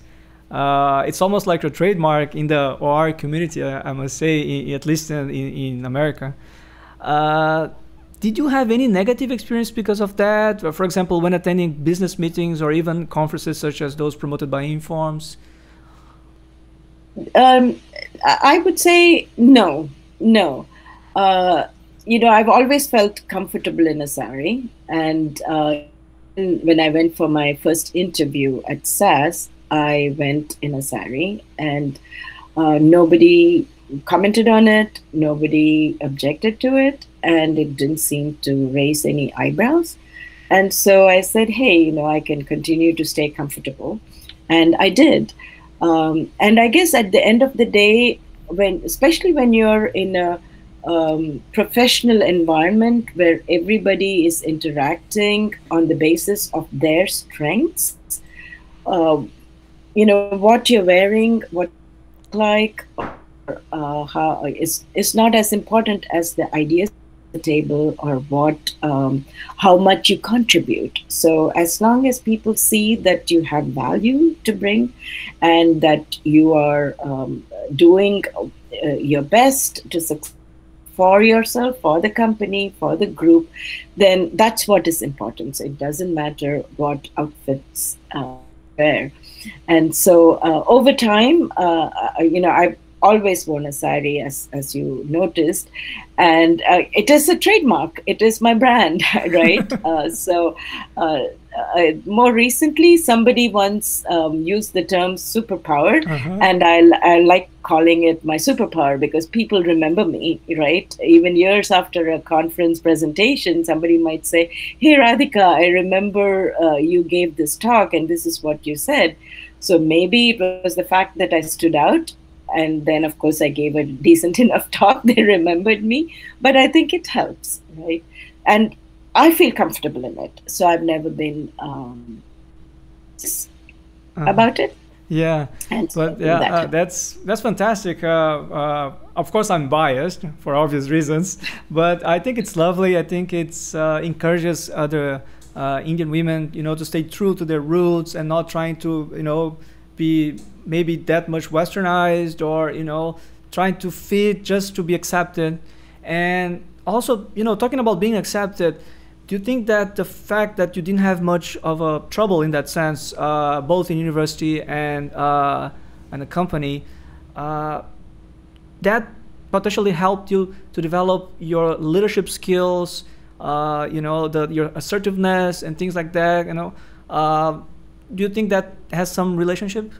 It's almost like a trademark in the OR community, I must say, at least in America. Did you have any negative experience because of that? For example, when attending business meetings or even conferences such as those promoted by Informs? I would say no. I've always felt comfortable in a sari, and when I went for my first interview at SAS, I went in a sari, and nobody commented on it, nobody objected to it, and it didn't seem to raise any eyebrows. And so I said, hey, I can continue to stay comfortable. And I did. And I guess at the end of the day, especially when you're in a professional environment where everybody is interacting on the basis of their strengths, what you're wearing, what you like, how is not as important as the ideas at the table or how much you contribute. So as long as people see that you have value to bring and that you are doing your best to succeed for yourself, for the company, for the group, then that's what is important. So it doesn't matter what outfits wear. And so over time, I've always worn a sari, as you noticed, and it is a trademark. It is my brand, right? More recently, somebody once used the term superpower, and I like calling it my superpower because people remember me, right? Even years after a conference presentation, somebody might say, hey, Radhika, I remember you gave this talk and this is what you said. So maybe it was the fact that I stood out. And then, of course, I gave a decent enough talk. They remembered me. But I think it helps, right? And I feel comfortable in it. So I've never been about it. Yeah, but yeah, that's fantastic. Of course, I'm biased for obvious reasons, but I think it's lovely. I think it's encourages other Indian women, to stay true to their roots and not trying to, be maybe that much westernized or trying to fit just to be accepted. And also talking about being accepted, do you think that the fact that you didn't have much of a trouble in that sense, both in university and a company, that potentially helped you to develop your leadership skills, your assertiveness and things like that, do you think that has some relationship?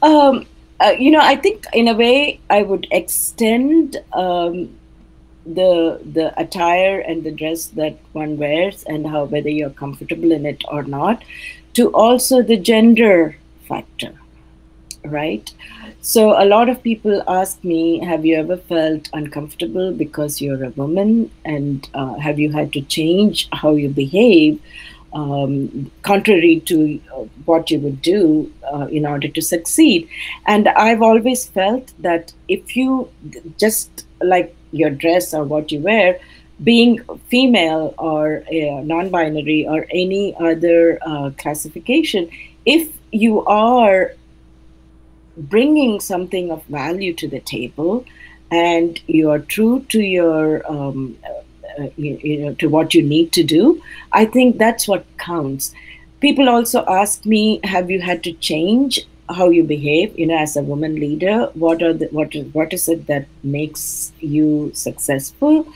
I think in a way I would extend the attire and the dress that one wears and whether you're comfortable in it or not, to also the gender factor, right? So a lot of people ask me, have you ever felt uncomfortable because you're a woman, and have you had to change how you behave contrary to what you would do in order to succeed. And I've always felt that if you, just like your dress or what you wear, being female or non-binary or any other classification, if you are bringing something of value to the table and you are true to your to what you need to do, I think that's what counts. People also ask me, have you had to change how you behave, as a woman leader? What is it that makes you successful?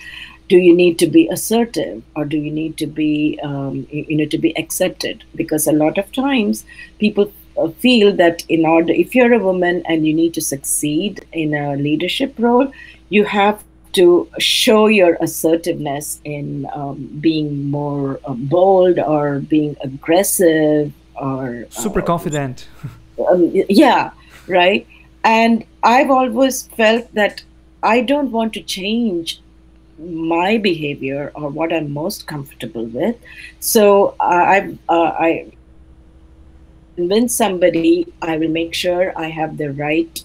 Do you need to be assertive, or do you need to be to be accepted? Because a lot of times people feel that if you're a woman and you need to succeed in a leadership role, you have to show your assertiveness in being more bold or being aggressive or super confident. Yeah, right. And I've always felt that I don't want to change my behavior or what I'm most comfortable with. So I convince somebody, I will make sure I have the right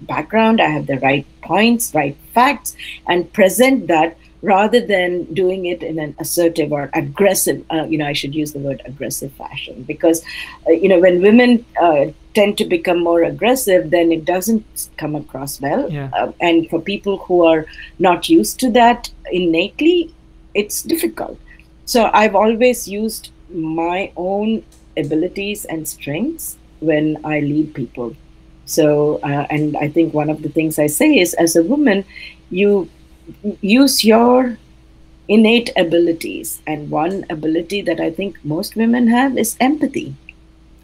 background, I have the right points, right facts, and present that rather than doing it in an assertive or aggressive, I should use the word aggressive fashion, because, when women tend to become more aggressive, then it doesn't come across well. Yeah. And for people who are not used to that innately, it's difficult. So I've always used my own abilities and strengths when I lead people. So, and I think one of the things I say is, as a woman, you use your innate abilities. And one ability that I think most women have is empathy.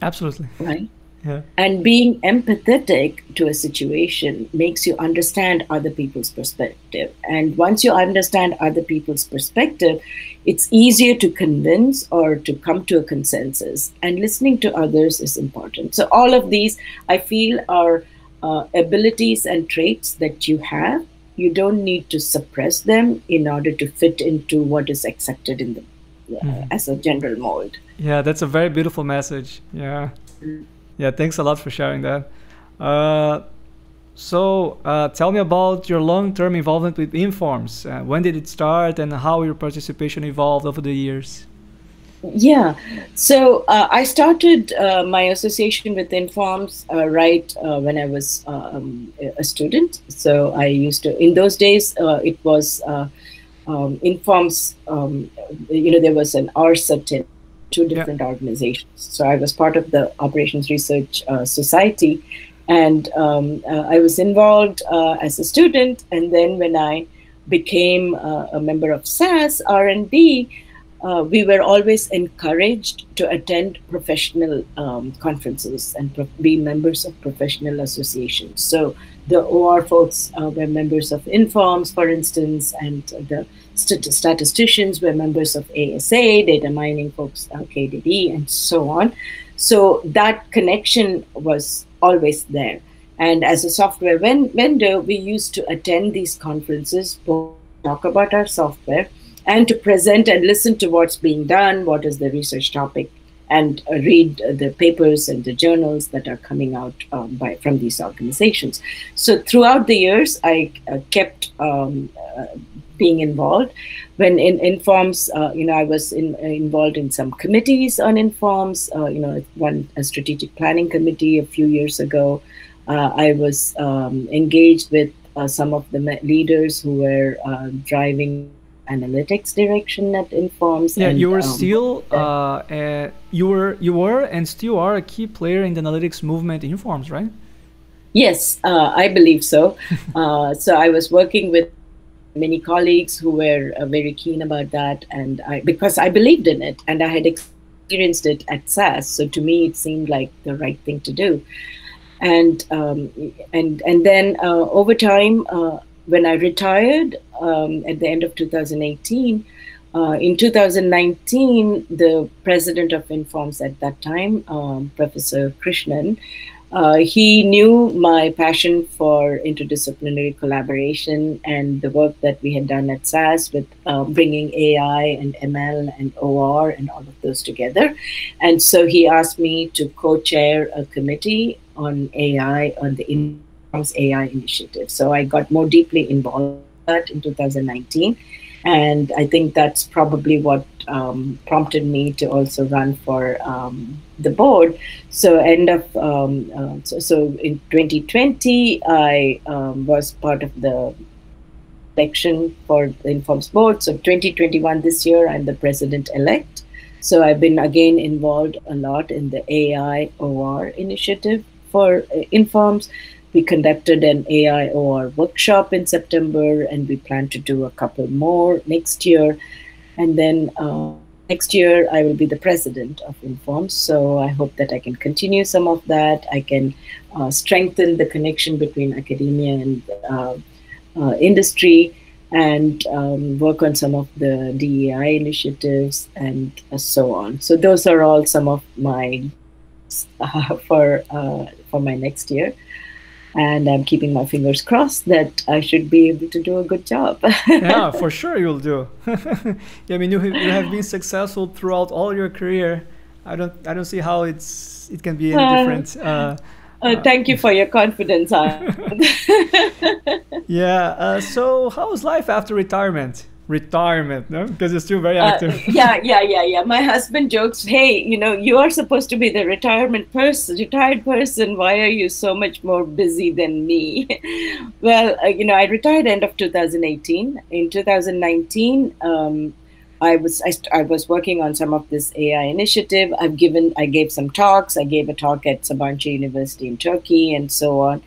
Absolutely. Right? Yeah. And being empathetic to a situation makes you understand other people's perspective. And once you understand other people's perspective, it's easier to convince or to come to a consensus. And listening to others is important. So all of these, I feel, are abilities and traits that you have. You don't need to suppress them in order to fit into what is accepted in the as a general mold. Yeah, that's a very beautiful message. Yeah. Yeah, thanks a lot for sharing that. So tell me about your long-term involvement with Informs. When did it start, and how your participation evolved over the years? Yeah, so I started my association with Informs right when I was a student. So I used to, in those days, it was Informs, there was an RSA, two different organizations. So I was part of the Operations Research Society, and I was involved as a student. And then when I became a member of SAS R&D, we were always encouraged to attend professional conferences and be members of professional associations. So the OR folks were members of Informs, for instance, and the statisticians were members of ASA, data mining folks, KDD, and so on. So that connection was always there. And as a software vendor, we used to attend these conferences, both to talk about our software and to present and listen to what's being done, what is the research topic, and read the papers and the journals that are coming out from these organizations. So throughout the years, I kept being involved. When in Informs, I was involved in some committees on Informs. A strategic planning committee a few years ago. I was engaged with some of the leaders who were driving analytics direction at Informs. Yeah, and, you were still you were and still are a key player in the analytics movement in Informs, right? Yes, I believe so. So I was working with many colleagues who were very keen about that, and because I believed in it and I had experienced it at SAS, so to me it seemed like the right thing to do. And then over time, when I retired at the end of 2018, in 2019, the president of Informs at that time, Professor Krishnan, He knew my passion for interdisciplinary collaboration and the work that we had done at SAS with bringing AI and ML and OR and all of those together. And so he asked me to co-chair a committee on AI, on the Informs AI initiative. So I got more deeply involved in that in 2019. And I think that's probably what prompted me to also run for the board. So so in 2020, I was part of the election for the Informs board. So 2021, this year, I'm the president-elect. So I've been again involved a lot in the AI OR initiative for Informs. We conducted an AI OR workshop in September, and we plan to do a couple more next year. And then next year, I will be the president of Informs. So I hope that I can continue some of that. I can strengthen the connection between academia and industry, and work on some of the DEI initiatives and so on. So those are all some of my for my next year. And I'm keeping my fingers crossed that I should be able to do a good job. Yeah, for sure you'll do. Yeah, I mean, you have been successful throughout all your career. I don't see how it can be any different. Thank you for your confidence. Yeah. So how's life after retirement? Retirement, no? Because you're still very active. Yeah. My husband jokes, hey, you are supposed to be the retired person. Why are you so much more busy than me? Well, I retired end of 2018. In 2019, I was working on some of this AI initiative. I gave some talks. I gave a talk at Sabancı University in Turkey and so on.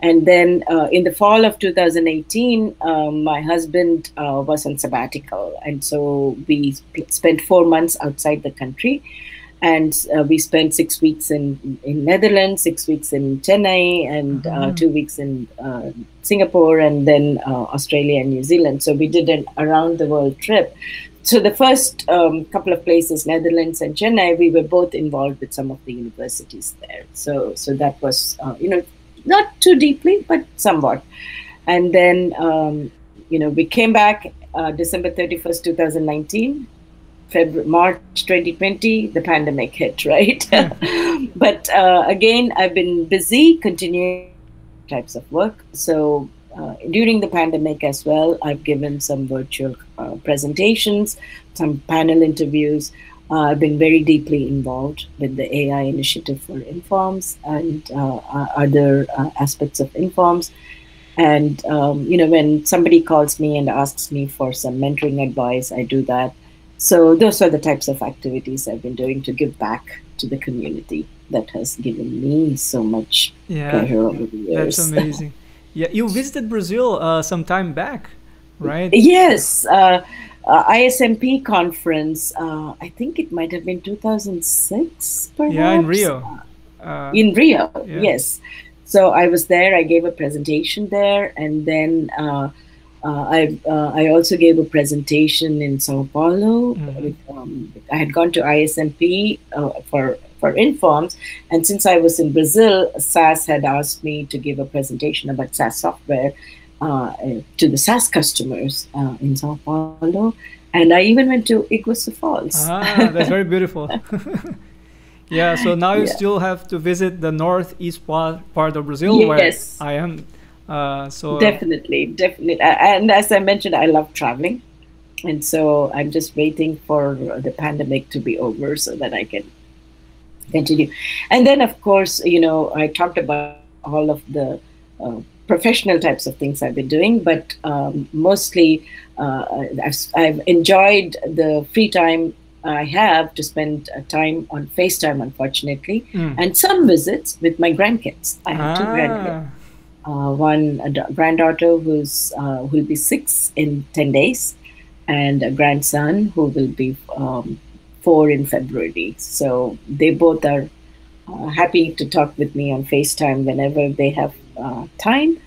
And then in the fall of 2018, my husband was on sabbatical. And so we spent 4 months outside the country. And we spent 6 weeks in Netherlands, 6 weeks in Chennai, and 2 weeks in Singapore, and then Australia and New Zealand. So we did an around-the-world trip. So the first couple of places, Netherlands and Chennai, we were both involved with some of the universities there. So that was, not too deeply, but somewhat. And then, we came back December 31st, 2019. March 2020, the pandemic hit, right? But again, I've been busy continuing types of work. So during the pandemic as well, I've given some virtual presentations, some panel interviews. I've been very deeply involved with the AI initiative for Informs and other aspects of Informs. And, when somebody calls me and asks me for some mentoring advice, I do that. So those are the types of activities I've been doing to give back to the community that has given me so much pleasure over the years. That's amazing. Yeah, you visited Brazil some time back, right? Yes. ISMP conference, I think it might have been 2006, perhaps? Yeah, in Rio. In Rio, yes. So I was there, I gave a presentation there, and then I also gave a presentation in Sao Paulo. I had gone to ISMP for Informs, and since I was in Brazil, SAS had asked me to give a presentation about SAS software to the SAS customers in Sao Paulo, and I even went to Iguazu Falls. That's very beautiful. Yeah, so now you still have to visit the northeast part of Brazil, where I am. So definitely, and as I mentioned, I love traveling, and so I'm just waiting for the pandemic to be over so that I can continue. And then, of course, I talked about all of the professional types of things I've been doing, but mostly I've enjoyed the free time I have to spend time on FaceTime, unfortunately, and some visits with my grandkids. I have 2 grandkids. One granddaughter who'll be 6 in 10 days, and a grandson who will be 4 in February. So they both are happy to talk with me on FaceTime whenever they have time.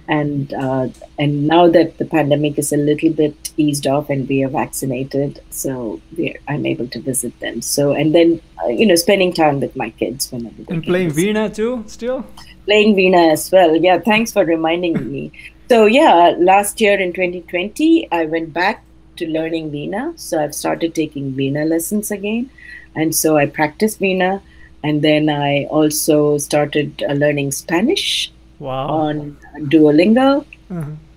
And now that the pandemic is a little bit eased off and we are vaccinated, so I'm able to visit them. So, and then spending time with my kids whenever they And can playing visit. Veena too, still? Playing Veena as well. Yeah, thanks for reminding me. So yeah, last year in 2020, I went back to learning Veena. So I've started taking Veena lessons again. And so I practice Veena. And then I also started learning Spanish on Duolingo.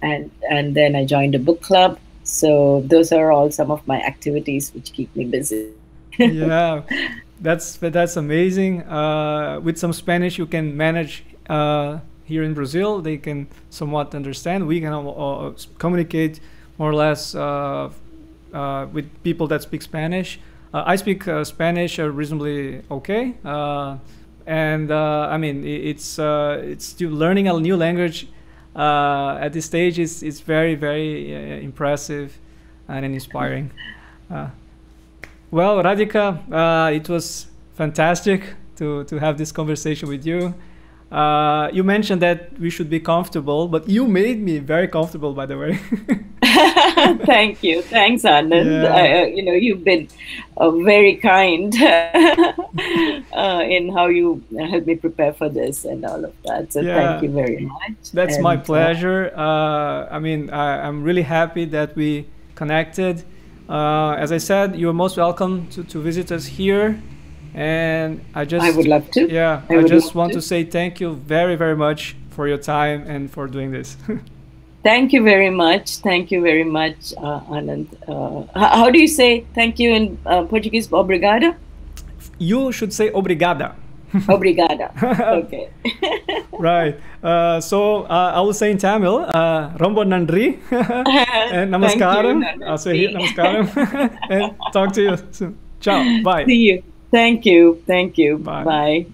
And then I joined a book club. So those are all some of my activities which keep me busy. Yeah, that's amazing. With some Spanish, you can manage here in Brazil. They can somewhat understand. We can communicate more or less with people that speak Spanish. I speak Spanish reasonably okay, and I mean it's still learning a new language at this stage is very impressive and inspiring. Well, Radhika, it was fantastic to have this conversation with you. You mentioned that we should be comfortable, but you made me very comfortable, by the way. Thank you. Thanks, Anand. Yeah. You've been very kind in how you helped me prepare for this and all of that. So thank you very much. That's my pleasure. I mean, I'm really happy that we connected. As I said, you're most welcome to visit us here. And I would love to. Yeah, I just want to say thank you very much for your time and for doing this. Thank you very much. Thank you very much, Anand. How do you say thank you in Portuguese? Obrigada? You should say obrigada. Obrigada. Okay. Right. So I will say in Tamil, Rombo Nandri and Namaskaram. I'll say here, Namaskaram. And talk to you soon. Ciao. Bye. See you. Thank you. Thank you. Bye. Bye.